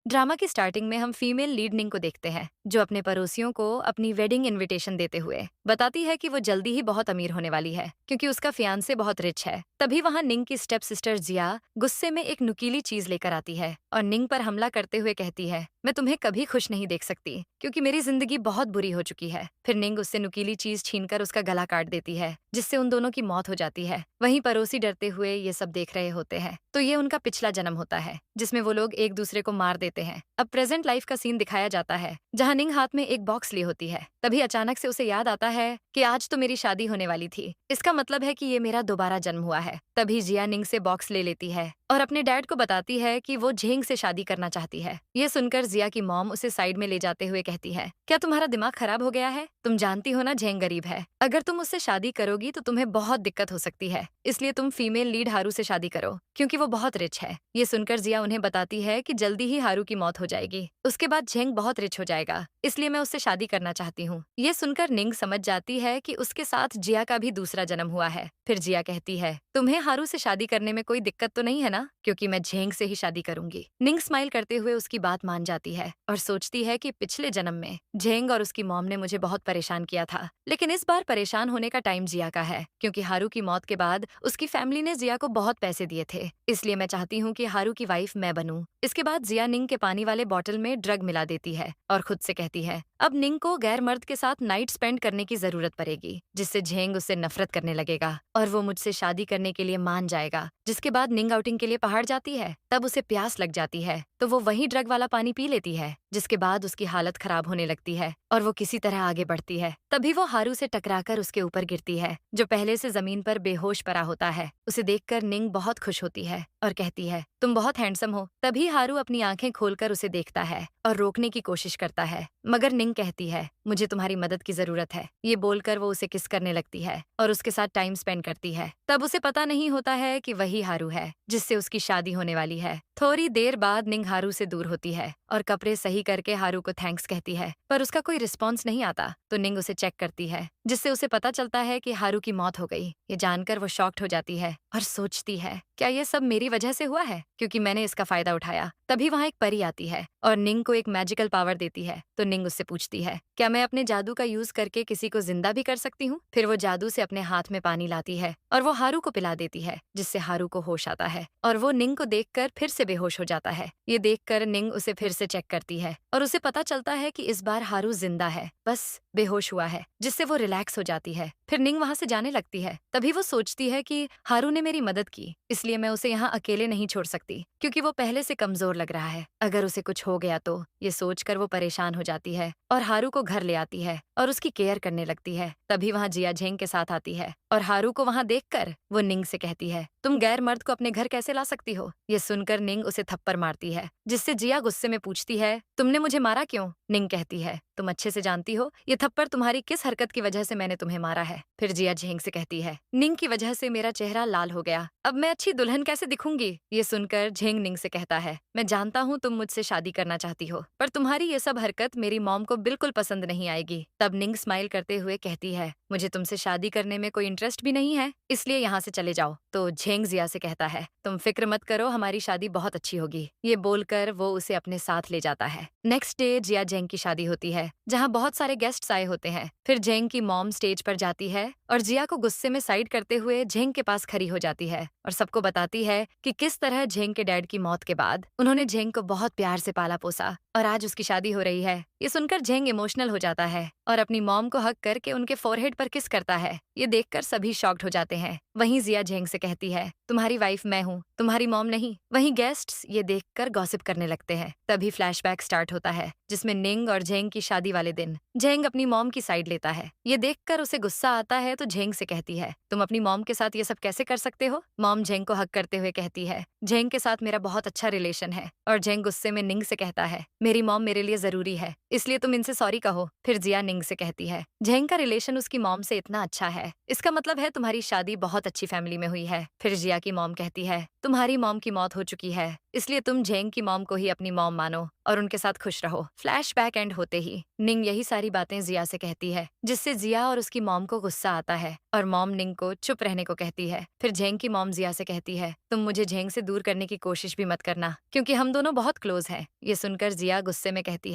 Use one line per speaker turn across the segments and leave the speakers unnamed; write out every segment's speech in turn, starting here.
Drama की starting में हम फीमेल लीड निंग को देखते हैं, जो अपने पड़ोसियों को अपनी वेडिंग इनविटेशन देते हुए बताती है कि वो जल्दी ही बहुत अमीर होने वाली है क्योंकि उसका फियांसे बहुत रिच है। तभी वहां निंग की स्टेप सिस्टर जिया गुस्से में एक नुकीली चीज लेकर आती है और निंग पर हमला करते हुए कहती है, मैं तुम्हें कभी खुश नहीं देख सकती क्योंकि मेरी जिंदगी बहुत बुरी हो चुकी है। फिर निंग उससे नुकीली चीज छीनकर उसका गला काट देती है, जिससे उन दोनों की मौत हो जाती है। वहीं पड़ोसी डरते हुए ये सब देख रहे होते हैं, तो ये उनका पिछला जन्म होता है जिसमें वो लोग एक दूसरे को मार देते हैं। अब प्रेजेंट लाइफ का सीन दिखाया जाता है, जहां निंग हाथ में एक बॉक्स ली होती है। तभी अचानक से उसे याद आता है कि आज तो मेरी शादी होने वाली थी, इसका मतलब है कि ये मेरा दोबारा जन्म हुआ है। तभी जिया निंग से बॉक्स ले लेती है और अपने डैड को बताती है कि वो झेंग से शादी करना चाहती है। ये सुनकर जिया की मॉम उसे साइड में ले जाते हुए कहती है, क्या तुम्हारा दिमाग खराब हो गया है? तुम जानती हो ना झेंग गरीब है, अगर तुम उससे शादी करोगी तो तुम्हें बहुत दिक्कत हो सकती है, इसलिए तुम फीमेल लीड हारू से शादी करो क्योंकि वो बहुत रिच है। ये सुनकर जिया उन्हें बताती है कि जल्दी ही हारू की मौत हो जाएगी, उसके बाद झेंग बहुत रिच हो जाएगा, इसलिए मैं उससे शादी करना चाहती हूँ। ये सुनकर निंग समझ जाती है कि उसके साथ जिया का भी दूसरा जन्म हुआ है। फिर जिया कहती है, तुम्हें हारू से शादी करने में कोई दिक्कत तो नहीं है ना, क्योंकि मैं झेंग से ही शादी करूंगी। निंग स्माइल करते हुए उसकी बात मान जाती है और सोचती है कि पिछले जन्म में झेंग और उसकी मॉम ने मुझे बहुत परेशान किया था, लेकिन इस बार परेशान होने का टाइम जिया का है, क्योंकि हारू की मौत के बाद उसकी फैमिली ने जिया को बहुत पैसे दिए थे, इसलिए मैं चाहती हूँ कि हारू की वाइफ मैं बनूं। इसके बाद जिया निंग के पानी वाले बॉटल में ड्रग मिला देती है और खुद से कहती है, अब निंग को गैर मर्द के साथ नाइट स्पेंड करने की जरूरत पड़ेगी, जिससे झेंग उससे नफरत करने लगेगा और वो मुझसे शादी करने के लिए मान जाएगा। जिसके बाद निंग आउटिंग के लिए पहाड़ जाती है, तब उसे प्यास लग जाती है तो वो वही ड्रग वाला पानी पी लेती है, जिसके बाद उसकी हालत खराब होने लगती है और वो किसी तरह आगे बढ़ती है। तभी वो हारू से टकराकर उसके ऊपर गिरती है, जो पहले से जमीन पर बेहोश पड़ा होता है। उसे देखकर निंग बहुत खुश होती है और कहती है, तुम बहुत हैंडसम हो। तभी हारू अपनी आंखें खोलकर उसे देखता है और रोकने की कोशिश करता है, मगर निंग कहती है, मुझे तुम्हारी मदद की जरूरत है। ये बोलकर वो उसे किस करने लगती है और उसके साथ टाइम स्पेंड करती है। तब उसे पता नहीं होता है कि वही हारू है जिससे उसकी शादी होने वाली है। थोड़ी देर बाद निंग हारू से दूर होती है और कपड़े सही करके हारू को थैंक्स कहती है, पर उसका कोई रिस्पॉन्स नहीं आता तो निंग उसे चेक करती है, जिससे उसे पता चलता है कि हारू की मौत हो गई। ये जानकर वो शॉक्ड हो जाती है और सोचती है, क्या ये सब मेरी वजह से हुआ है, क्योंकि मैंने इसका फायदा उठाया। तभी वहाँ एक परी आती है और निंग को एक मैजिकल पावर देती है, तो निंग उससे पूछती है, क्या मैं अपने जादू का यूज करके किसी को जिंदा भी कर सकती हूँ? फिर वो जादू से अपने हाथ में पानी लाती है और वो हारू को पिला देती है, जिससे हारू को होश आता है और वो निंग को देखकर फिर से बेहोश हो जाता है। ये देखकर निंग उसे फिर से चेक करती है और उसे पता चलता है कि इस बार हारू जिंदा है, बस बेहोश हुआ है, जिससे वो रिलैक्स हो जाती है। फिर निंग वहां से जाने लगती है। तभी वो सोचती है कि हारू ने मेरी मदद की, इसलिए मैं उसे यहाँ अकेले नहीं छोड़ सकती, क्योंकि वो पहले से कमजोर लग रहा है। अगर उसे कुछ हो गया तो ये सोचकर वो परेशान हो जाती है और हारू को घर ले आती है और उसकी केयर करने लगती है। तभी वहाँ जिया झेंग के साथ आती है और हारू को वहाँ देखकर वो निंग से कहती है, तुम गैर मर्द को अपने घर कैसे ला सकती हो? ये सुनकर निंग उसे थप्पड़ मारती है, जिससे जिया गुस्से में पूछती है, तुमने मुझे मारा क्यों? निंग कहती है, तुम अच्छे से जानती हो ये थप्पड़ तुम्हारी किस हरकत की वजह से मैंने तुम्हें मारा है। फिर जिया झेंग से कहती है, निंग की वजह से मेरा चेहरा लाल हो गया, अब मैं अच्छी दुल्हन कैसे दिखूंगी? ये सुनकर झेंग निंग से कहता है, मैं जानता हूँ तुम मुझसे शादी करना चाहती हो, पर तुम्हारी ये सब हरकत मेरी मॉम को बिल्कुल पसंद नहीं आएगी। तब निंग स्माइल करते हुए कहती है, मुझे तुमसे शादी करने में कोई इंटरेस्ट भी नहीं है, इसलिए यहाँ से चले जाओ। तो झेंग जिया से कहता है, तुम फिक्र मत करो, हमारी शादी बहुत अच्छी होगी। ये बोलकर वो उसे अपने साथ ले जाता है। नेक्स्ट डे जिया झेंग की शादी होती है, जहाँ बहुत सारे गेस्ट्स आए होते हैं। फिर झेंग की मॉम स्टेज पर जाती है और जिया को गुस्से में साइड करते हुए झेंग के पास खड़ी हो जाती है और सबको बताती है कि किस तरह झेंग के डैड की मौत के बाद उन्होंने झेंग को बहुत प्यार से पाला पोसा और आज उसकी शादी हो रही है। ये सुनकर झेंग इमोशनल हो जाता है और अपनी मॉम को हक करके उनके फोरहेड पर किस करता है। ये देखकर सभी शॉक्ड हो जाते हैं। वहीं जिया झेंग से कहती है, तुम्हारी वाइफ मैं हूँ, तुम्हारी मॉम नहीं। वहीं गेस्ट्स ये देखकर गॉसिप करने लगते हैं। तभी फ्लैशबैक स्टार्ट होता है, जिसमें निंग और झेंग की शादी वाले दिन झेंग अपनी मॉम की साइड लेता है। ये देखकर उसे गुस्सा आता है तो झेंग से कहती है, तुम अपनी मॉम के साथ ये सब कैसे कर सकते हो? मॉम झेंग को हक करते हुए कहती है, झेंग के साथ मेरा बहुत अच्छा रिलेशन है। और झेंग गुस्से में निंग से कहता है, मेरी मॉम मेरे लिए जरूरी है, इसलिए तुम इनसे सॉरी कहो। फिर जिया निंग से कहती है, झेंग का रिलेशन उसकी मॉम से इतना अच्छा है, इसका मतलब है तुम्हारी शादी बहुत अच्छी फैमिली में हुई है। फिर जिया की मॉम कहती है, तुम्हारी मॉम की मौत हो चुकी है, इसलिए तुम झेंग की मॉम को ही अपनी मॉम मानो और उनके साथ खुश रहो। फ्लैशबैक एंड होते ही निंग यही सारी बातें जिया से कहती है, जिससे जिया और उसकी मॉम को गुस्सा आता है और मॉम निंग को चुप रहने को कहती है। फिर झेंग की मॉम जिया से कहती है, तुम मुझे झेंग से दूर करने की कोशिश भी मत करना, क्योंकि हम दोनों बहुत क्लोज हैं। ये सुनकर जिया गुस्से में कहती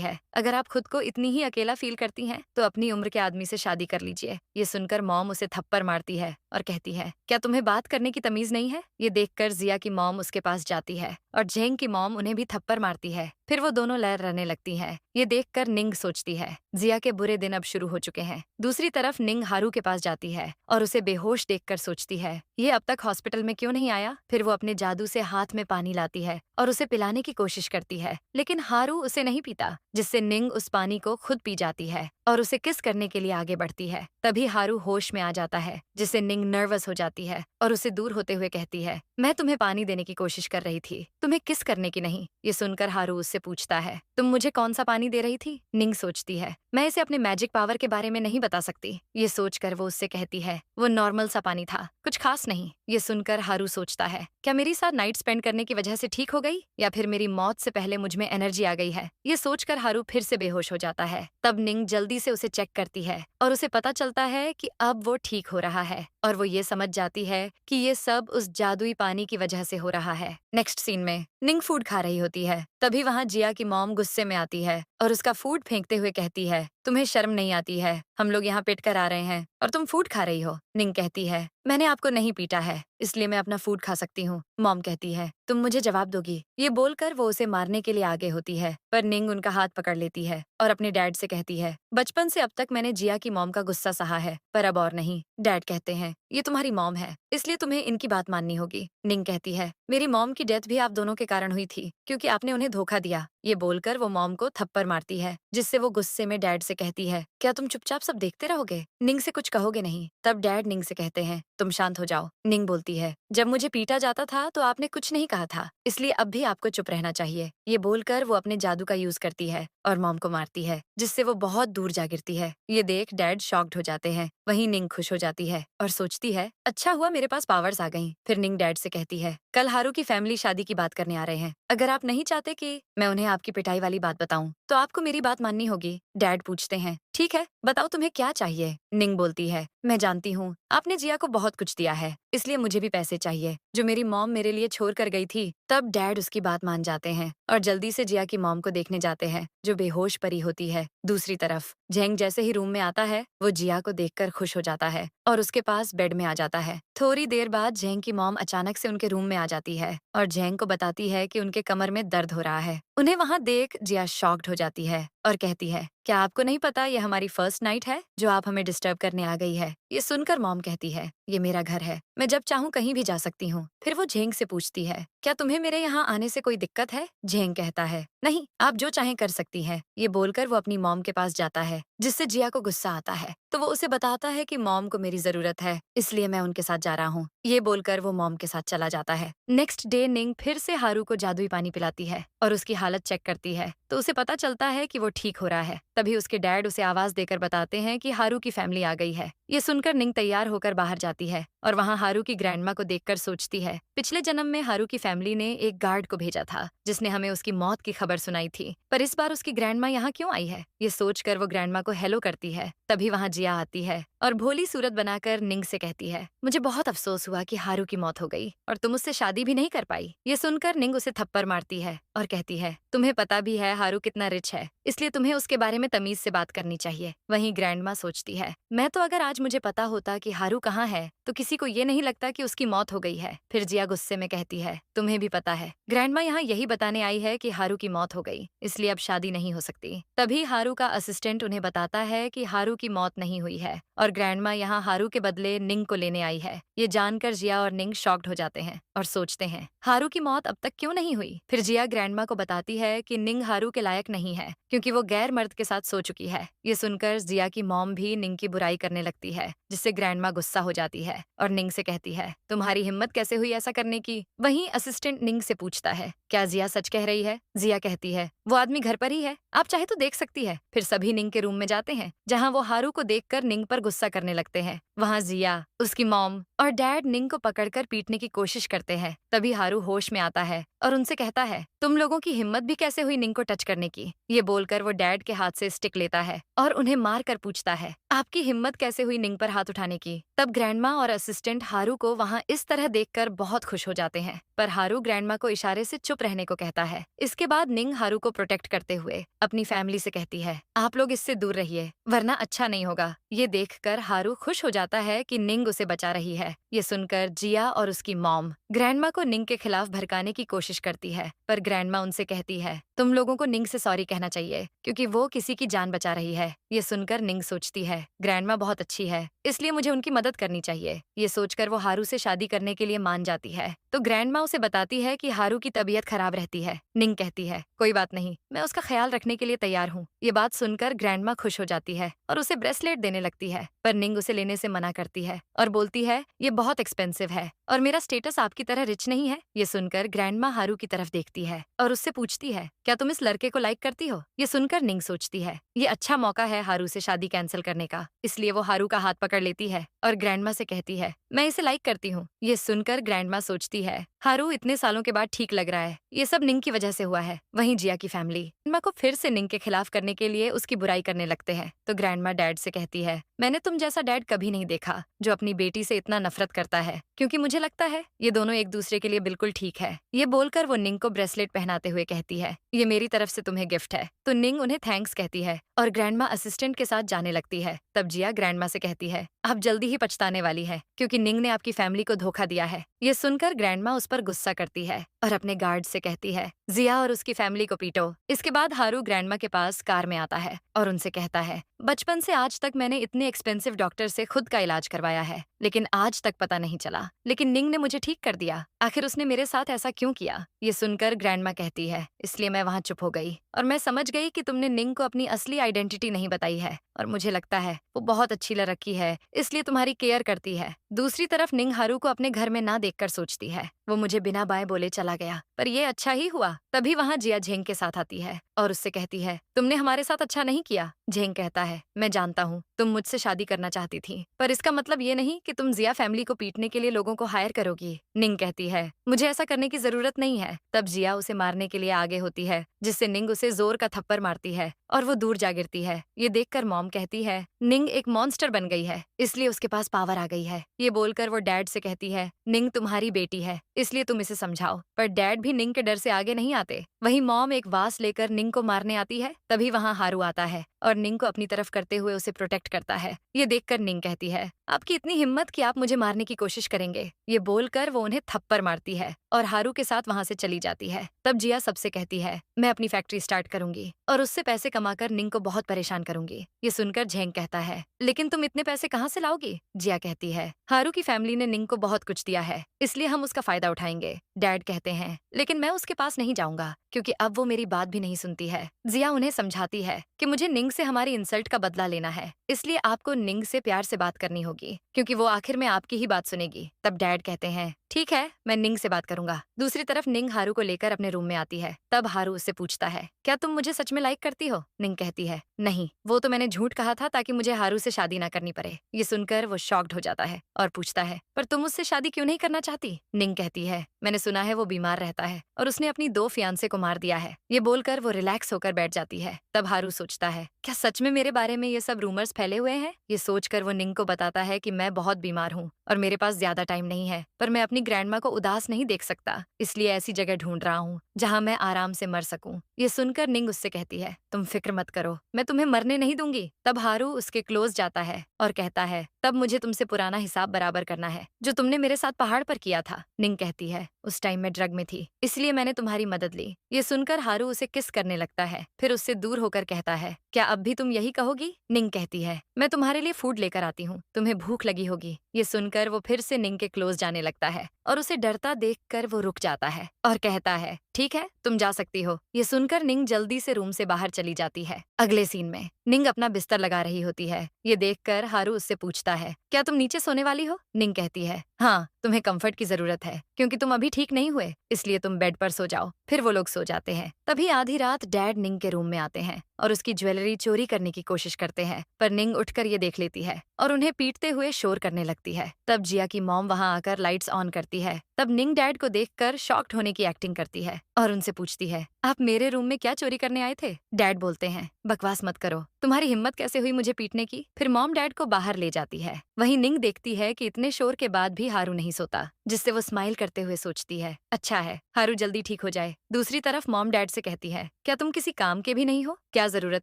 है, अगर आप खुद को इतनी ही अकेला फील करती हैं, तो अपनी उम्र के आदमी से शादी कर लीजिए। ये सुनकर मॉम उसे थप्पड़ मारती है और कहती है, क्या तुम्हें बात करने की तमीज नहीं है? ये देखकर जिया की मॉम उसके पास जाती है और झेंग की मॉम उन्हें भी थप्पड़ मारती है। फिर वो दोनों लड़ रहने लगती हैं। ये देखकर निंग सोचती है, जिया के बुरे दिन अब शुरू हो चुके हैं। दूसरी तरफ निंग हारू के पास जाती है और उसे बेहोश देखकर सोचती है, ये अब तक हॉस्पिटल में क्यों नहीं आया? फिर वो अपने जादू से हाथ में पानी लाती है और उसे पिलाने की कोशिश करती है, लेकिन हारू उसे नहीं पीता, जिससे निंग उस पानी को खुद पी जाती है और उसे किस करने के लिए आगे बढ़ती है। तभी हारू होश में आ जाता है, जिससे निंग नर्वस हो जाती है और उसे दूर होते हुए कहती है, मैं तुम्हें पानी देने की कोशिश कर रही थी, तुम्हें किस करने की नहीं। ये सुनकर हारू उससे पूछता है, तुम मुझे कौन सा पानी दे रही थी? निंग सोचती है, मैं इसे अपने मैजिक पावर के बारे में नहीं बता सकती। ये सोचकर वो उससे कहती है, वो नॉर्मल सा पानी था, कुछ खास नहीं। ये सुनकर हारू सोचता है, क्या मेरी साथ नाइट स्पेंड करने की वजह से ठीक हो गई, या फिर मेरी मौत से पहले मुझ में एनर्जी आ गई है? ये सोचकर हारू फिर से बेहोश हो जाता है। तब निंग जल्दी से उसे चेक करती है और उसे पता चलता है कि अब वो ठीक हो रहा है और वो ये समझ जाती है कि ये सब उस जादुई पानी की वजह से हो रहा है। नेक्स्ट सीन में निंग फूड खा रही होती है। तभी वहाँ जिया की मॉम गुस्से में आती है और उसका फूड फेंकते हुए कहती है, तुम्हें शर्म नहीं आती है? हम लोग यहाँ पिट कर आ रहे हैं और तुम फूड खा रही हो। निंग कहती है, मैंने आपको नहीं पीटा है, इसलिए मैं अपना फूड खा सकती हूँ। मॉम कहती है, तुम मुझे जवाब दोगी? ये बोलकर वो उसे मारने के लिए आगे होती है, पर निंग उनका हाथ पकड़ लेती है और अपने डैड से कहती है, बचपन से अब तक मैंने जिया की मॉम का गुस्सा सहा है, पर अब और नहीं। डैड कहते हैं, ये तुम्हारी मॉम है, इसलिए तुम्हें इनकी बात माननी होगी। निंग कहती है, मेरी मॉम की डेथ भी आप दोनों के कारण हुई थी, क्योंकि आपने उन्हें धोखा दिया। ये बोलकर वो मॉम को थप्पड़ मारती है, जिससे वो गुस्से में डैड से कहती है, क्या तुम चुपचाप सब देखते रहोगे? निंग से कुछ कहोगे नहीं? तब डैड निंग से कहते हैं, तुम शांत हो जाओ। निंग बोलती है, जब मुझे पीटा जाता था तो आपने कुछ नहीं कहा था, इसलिए अब भी आपको चुप रहना चाहिए। ये बोलकर वो अपने जादू का यूज करती है और मॉम को मारती है, जिससे वो बहुत दूर जा गिरती है। ये देख डैड शॉक्ड हो जाते हैं। वहीं निंग खुश हो जाती है और सोचती है, अच्छा हुआ मेरे पास पावर्स आ गईं। फिर निंग डैड से कहती है, कल हारू की फैमिली शादी की बात करने आ रहे हैं, अगर आप नहीं चाहते कि मैं उन्हें आपकी पिटाई वाली बात बताऊं, तो आपको मेरी बात माननी होगी। डैड पूछते हैं, ठीक है, बताओ तुम्हें क्या चाहिए? निंग बोलती है, मैं जानती हूँ आपने जिया को बहुत कुछ दिया है, इसलिए मुझे भी पैसे चाहिए, जो मेरी मॉम मेरे लिए छोड़ कर गई थी। तब डैड उसकी बात मान जाते हैं और जल्दी से जिया की मॉम को देखने जाते हैं, जो बेहोश पड़ी होती है। दूसरी तरफ झेंग जैसे ही रूम में आता है, वो जिया को देखकर खुश हो जाता है और उसके पास बेड में आ जाता है। थोड़ी देर बाद झेंग की मॉम अचानक से उनके रूम में आ जाती है और झेंग को बताती है कि उनके कमर में दर्द हो रहा है। उन्हें वहाँ देख जिया शॉक्ड हो जाती है और कहती है, क्या आपको नहीं पता ये हमारी फर्स्ट नाइट है, जो आप हमें डिस्टर्ब करने आ गई है? ये सुनकर मॉम कहती है, ये मेरा घर है, मैं जब चाहूँ कहीं भी जा सकती हूँ। फिर वो झेंग से पूछती है, क्या तुम्हें मेरे यहाँ आने से कोई दिक्कत है? झेंग कहता है, नहीं, आप जो चाहें कर सकती हैं। ये बोलकर वो अपनी मॉम के पास जाता है, जिससे जिया को गुस्सा आता है, तो वो उसे बताता है कि मॉम को मेरी जरूरत है, इसलिए मैं उनके साथ जा रहा हूँ। ये बोलकर वो मॉम के साथ चला जाता है। नेक्स्ट डे निंग फिर से हारू को जादुई पानी पिलाती है और उसकी हालत चेक करती है, तो उसे पता चलता है कि वो ठीक हो रहा है। तभी उसके डैड उसे आवाज देकर बताते हैं कि हारू की फैमिली आ गई है। ये सुनकर निंग तैयार होकर बाहर जाती है और वहाँ हारू की ग्रैंडमा को देखकर सोचती है, पिछले जन्म में हारू की फैमिली ने एक गार्ड को भेजा था, जिसने हमें उसकी मौत की खबर सुनाई थी, पर इस बार उसकी ग्रैंडमा यहाँ क्यों आई है? ये सोचकर वो ग्रैंडमा को हेलो करती है। तभी वहाँ जिया आती है और भोली सूरत बनाकर निंग से कहती है, मुझे बहुत अफसोस हुआ कि हारू की मौत हो गई और तुम उससे शादी भी नहीं कर पाई। ये सुनकर निंग उसे थप्पड़ मारती है और कहती है, तुम्हें पता भी है हारू कितना रिच है, इसलिए तुम्हें उसके बारे में तमीज से बात करनी चाहिए। वहीं ग्रैंडमा सोचती है, मैं तो अगर आज मुझे पता होता कि हारू कहाँ है, तो किसी को ये नहीं लगता कि उसकी मौत हो गई है। फिर जिया गुस्से में कहती है, तुम्हें भी पता है ग्रैंडमा यहाँ यही बताने आई है कि हारू की मौत हो गई, इसलिए अब शादी नहीं हो सकती। तभी हारू का असिस्टेंट उन्हें बताता है कि हारू की मौत नहीं हुई है और ग्रैंडमा यहाँ हारू के बदले निंग को लेने आई है। ये जानकर जिया और निंग शॉक्ड हो जाते हैं और सोचते हैं, हारू की मौत अब तक क्यों नहीं हुई? फिर जिया ग्रैंडमा को बताती है कि निंग हारू के लायक नहीं है, क्योंकि वो गैर मर्द के साथ सो चुकी है। ये सुनकर जिया की मॉम भी निंग की बुराई करने लगती है, जिससे ग्रैंडमा गुस्सा हो जाती है और निंग से कहती है, तुम्हारी हिम्मत कैसे हुई ऐसा करने की? वहीं असिस्टेंट निंग से पूछता है, क्या जिया सच कह रही है? जिया कहती है, वो आदमी घर पर ही है, आप चाहे तो देख सकती है। फिर सभी निंग के रूम में जाते हैं, जहाँ वो हारू को देखकर निंग पर गुस्सा गुस्सा करने लगते हैं। वहाँ जिया, उसकी मॉम और डैड निंग को पकड़कर पीटने की कोशिश करते हैं। तभी हारू होश में आता है और उनसे कहता है, तुम लोगों की हिम्मत भी कैसे हुई निंग को टच करने की। ये बोलकर वो डैड के हाथ से स्टिक लेता है और उन्हें मार कर पूछता है, आपकी हिम्मत कैसे हुई निंग पर हाथ उठाने की। तब ग्रैंडमा और असिस्टेंट हारू को वहाँ इस तरह देखकर बहुत खुश हो जाते हैं, पर हारू ग्रैंडमा को इशारे से चुप रहने को कहता है। इसके बाद निंग हारू को प्रोटेक्ट करते हुए अपनी फैमिली से कहती है, आप लोग इससे दूर रहिए वरना अच्छा नहीं होगा। ये देखकर हारू खुश हो जाता है कि निंग उसे बचा रही है। ये सुनकर जिया और उसकी मॉम ग्रैंडमा को निंग के खिलाफ भड़काने की कोशिश करती है, पर ग्रैंडमा उनसे कहती है, तुम लोगों को निंग से सॉरी कहना चाहिए क्योंकि वो किसी की जान बचा रही है। ये सुनकर निंग सोचती है, ग्रैंडमा बहुत अच्छी है, इसलिए मुझे उनकी मदद करनी चाहिए। ये सोचकर वो हारू से शादी करने के लिए मान जाती है। तो ग्रैंडमा उसे बताती है कि हारू की तबीयत खराब रहती है। निंग कहती है, कोई बात नहीं, मैं उसका ख्याल रखने के लिए तैयार हूँ। ये बात सुनकर ग्रैंडमा खुश हो जाती है और उसे ब्रेसलेट देने लगती है, पर निंग उसे लेने से मना करती है और बोलती है, ये बहुत एक्सपेंसिव है और मेरा स्टेटस आपकी तरह रिच नहीं है। ये सुनकर ग्रैंडमा हारू की तरफ देखती है और उससे पूछती है, क्या तुम इस लड़के को लाइक करती हो। ये सुनकर निंग सोचती है, ये अच्छा मौका है हारू से शादी कैंसिल करने का, इसलिए वो हारू का हाथ पकड़ लेती है और ग्रैंडमा से कहती है, मैं इसे लाइक करती हूँ। ये सुनकर ग्रैंडमा सोचती है, हारू इतने सालों के बाद ठीक लग रहा है, ये सब निंग की वजह से हुआ है। वहीं जिया की फैमिली ग्रैंडमा को फिर से निंग के खिलाफ करने के लिए उसकी बुराई करने लगते हैं। तो ग्रैंडमा डैड से कहती है, मैंने तुम जैसा डैड कभी नहीं देखा जो अपनी बेटी से इतना नफरत करता है, क्योंकि मुझे लगता है ये दोनों एक दूसरे के लिए बिल्कुल ठीक है। ये बोलकर वो निंग को ब्रेसलेट पहनाते हुए कहती है, ये मेरी तरफ से तुम्हें गिफ्ट है। तो निंग उन्हें थैंक्स कहती है और ग्रैंडमा असिस्टेंट के साथ जाने लगती है। तब जिया ग्रैंडमा से कहती है, आप जल्दी ही पछताने वाली है क्योंकि निंग ने आपकी फैमिली को धोखा दिया है। ये सुनकर ग्रैंडमा उस पर गुस्सा करती है और अपने गार्ड से कहती है, जिया और उसकी फैमिली को पीटो। इसके बाद हारू ग्रैंडमा के पास कार में आता है और उनसे कहता है, बचपन से आज तक मैंने इतने एक्सपेंसिव डॉक्टर से खुद का इलाज करवाया है, लेकिन आज तक पता नहीं चला, लेकिन निंग ने मुझे ठीक कर दिया। आखिर उसने मेरे साथ ऐसा क्यों किया। ये सुनकर ग्रैंडमा कहती है, इसलिए मैं वहाँ चुप हो गई और मैं समझ गई कि तुमने निंग को अपनी असली आइडेंटिटी नहीं बताई है और मुझे लगता है वो बहुत अच्छी लड़की है, इसलिए तुम्हारी केयर करती है। दूसरी तरफ निंग हारू को अपने घर में ना देखकर सोचती है, वो मुझे बिना बाय बोले चला गया, पर ये अच्छा ही हुआ। तभी वहाँ जिया झेंग के साथ आती है और उससे कहती है, तुमने हमारे साथ अच्छा नहीं किया। झेंग कहता है, मैं जानता हूँ तुम मुझसे शादी करना चाहती थी, पर इसका मतलब ये नहीं कि तुम जिया फैमिली को पीटने के लिए लोगों को हायर करोगी। निंग कहती है, मुझे ऐसा करने की जरूरत नहीं है। तब जिया उसे मारने के लिए आगे होती है, जिससे निंग उसे जोर का थप्पड़ मारती है और वो दूर जा गिरती है। ये देखकर मॉम कहती है, निंग एक मॉन्स्टर बन गई है, इसलिए उसके पास पावर आ गई है। ये बोलकर वो डैड से कहती है, निंग तुम्हारी बेटी है, इसलिए तुम इसे समझाओ। पर डैड भी निंग के डर से आगे नहीं आते। वहीं मॉम एक वास लेकर निंग को मारने आती है। तभी वहाँ हारू आता है और निंग को अपनी तरफ करते हुए उसे प्रोटेक्ट करता है। ये देखकर निंग कहती है, आपकी इतनी हिम्मत कि आप मुझे मारने की कोशिश करेंगे। ये बोलकर वो उन्हें थप्पड़ मारती है और हारू के साथ वहाँ से चली जाती है। तब जिया सबसे कहती है, मैं अपनी फैक्ट्री स्टार्ट करूंगी और उससे पैसे कमाकर निंग को बहुत परेशान करूंगी। ये सुनकर झेंग कहता है, लेकिन तुम इतने पैसे कहाँ से लाओगी। जिया कहती है, हारू की फैमिली ने निंग को बहुत कुछ दिया है, इसलिए हम उसका फायदा उठाएंगे। डैड कहते हैं, लेकिन मैं उसके पास नहीं जाऊंगा क्योंकि अब वो मेरी बात भी नहीं सुनती है। जिया उन्हें समझाती है कि मुझे निंग से हमारी इंसल्ट का बदला लेना है, इसलिए आपको निंग से प्यार से बात करनी होगी क्योंकि वो आखिर में आपकी ही बात सुनेगी। तब डैड कहते हैं, ठीक है, मैं निंग से बात करूंगा। दूसरी तरफ निंग हारू को लेकर अपने रूम में आती है। तब हारू उससे पूछता है, क्या तुम मुझे सच में लाइक करती हो। निंग कहती है, नहीं, वो तो मैंने झूठ कहा था ताकि मुझे हारू से शादी ना करनी पड़े। ये सुनकर वो शॉक्ड हो जाता है और पूछता है, पर तुम उससे शादी क्यों नहीं करना चाहती। निंग कहती है, मैंने सुना है वो बीमार रहता है और उसने अपनी 2 फियांसे को मार दिया है। ये बोलकर वो रिलैक्स होकर बैठ जाती है। तब हारू सोचता है, क्या सच में मेरे बारे में ये सब रूमर्स फैले हुए हैं। ये सोचकर वो निंग को बताता है कि मैं बहुत बीमार हूँ और मेरे पास ज्यादा टाइम नहीं है, पर मैं अपनी ग्रैंडमा को उदास नहीं देख सकता, इसलिए ऐसी जगह ढूंढ रहा हूँ जहाँ मैं आराम से मर सकूं। ये सुनकर निंग उससे कहती है, तुम फिक्र मत करो, मैं तुम्हें मरने नहीं दूंगी। तब हारू उसके क्लोज जाता है और कहता है, तब मुझे तुमसे पुराना हिसाब बराबर करना है जो तुमने मेरे साथ पहाड़ पर किया था। निंग कहती है, उस टाइम मैं ड्रग में थी, इसलिए मैंने तुम्हारी मदद ली। ये सुनकर हारू उसे किस करने लगता है, फिर उससे दूर होकर कहता है, क्या अब भी तुम यही कहोगी। निंग कहती है, मैं तुम्हारे लिए फूड लेकर आती हूँ, तुम्हें भूख लगी होगी। ये सुनकर वो फिर से निंग के क्लोज जाने लगता है और उसे डरता देखकर वो रुक जाता है और कहता है, ठीक है, तुम जा सकती हो। ये सुनकर निंग जल्दी से रूम से बाहर चली जाती है। अगले सीन में निंग अपना बिस्तर लगा रही होती है। ये देखकर हारू उससे पूछता है, क्या तुम नीचे सोने वाली हो? निंग कहती है, हाँ, तुम्हें कंफर्ट की जरूरत है क्योंकि तुम अभी ठीक नहीं हुए, इसलिए तुम बेड पर सो जाओ। फिर वो लोग सो जाते हैं। तभी आधी रात डैड निंग के रूम में आते हैं और उसकी ज्वेलरी चोरी करने की कोशिश करते हैं, पर निंग उठकर ये देख लेती है और उन्हें पीटते हुए शोर करने लगती है। तब जिया की मॉम वहां आकर लाइट्स ऑन करती है। तब निंग डैड को देखकर शॉक्ड होने की एक्टिंग करती है और उनसे पूछती है, आप मेरे रूम में क्या चोरी करने आए थे? डैड बोलते हैं, बकवास मत करो, तुम्हारी हिम्मत कैसे हुई मुझे पीटने की? फिर मॉम डैड को बाहर ले जाती है। वहीं निंग देखती है कि इतने शोर के बाद भी हारू नहीं सोता, जिससे वो स्माइल करते हुए सोचती है, अच्छा है, हारू जल्दी ठीक हो जाए। दूसरी तरफ मॉम डैड से कहती है, क्या तुम किसी काम के भी नहीं हो? क्या जरूरत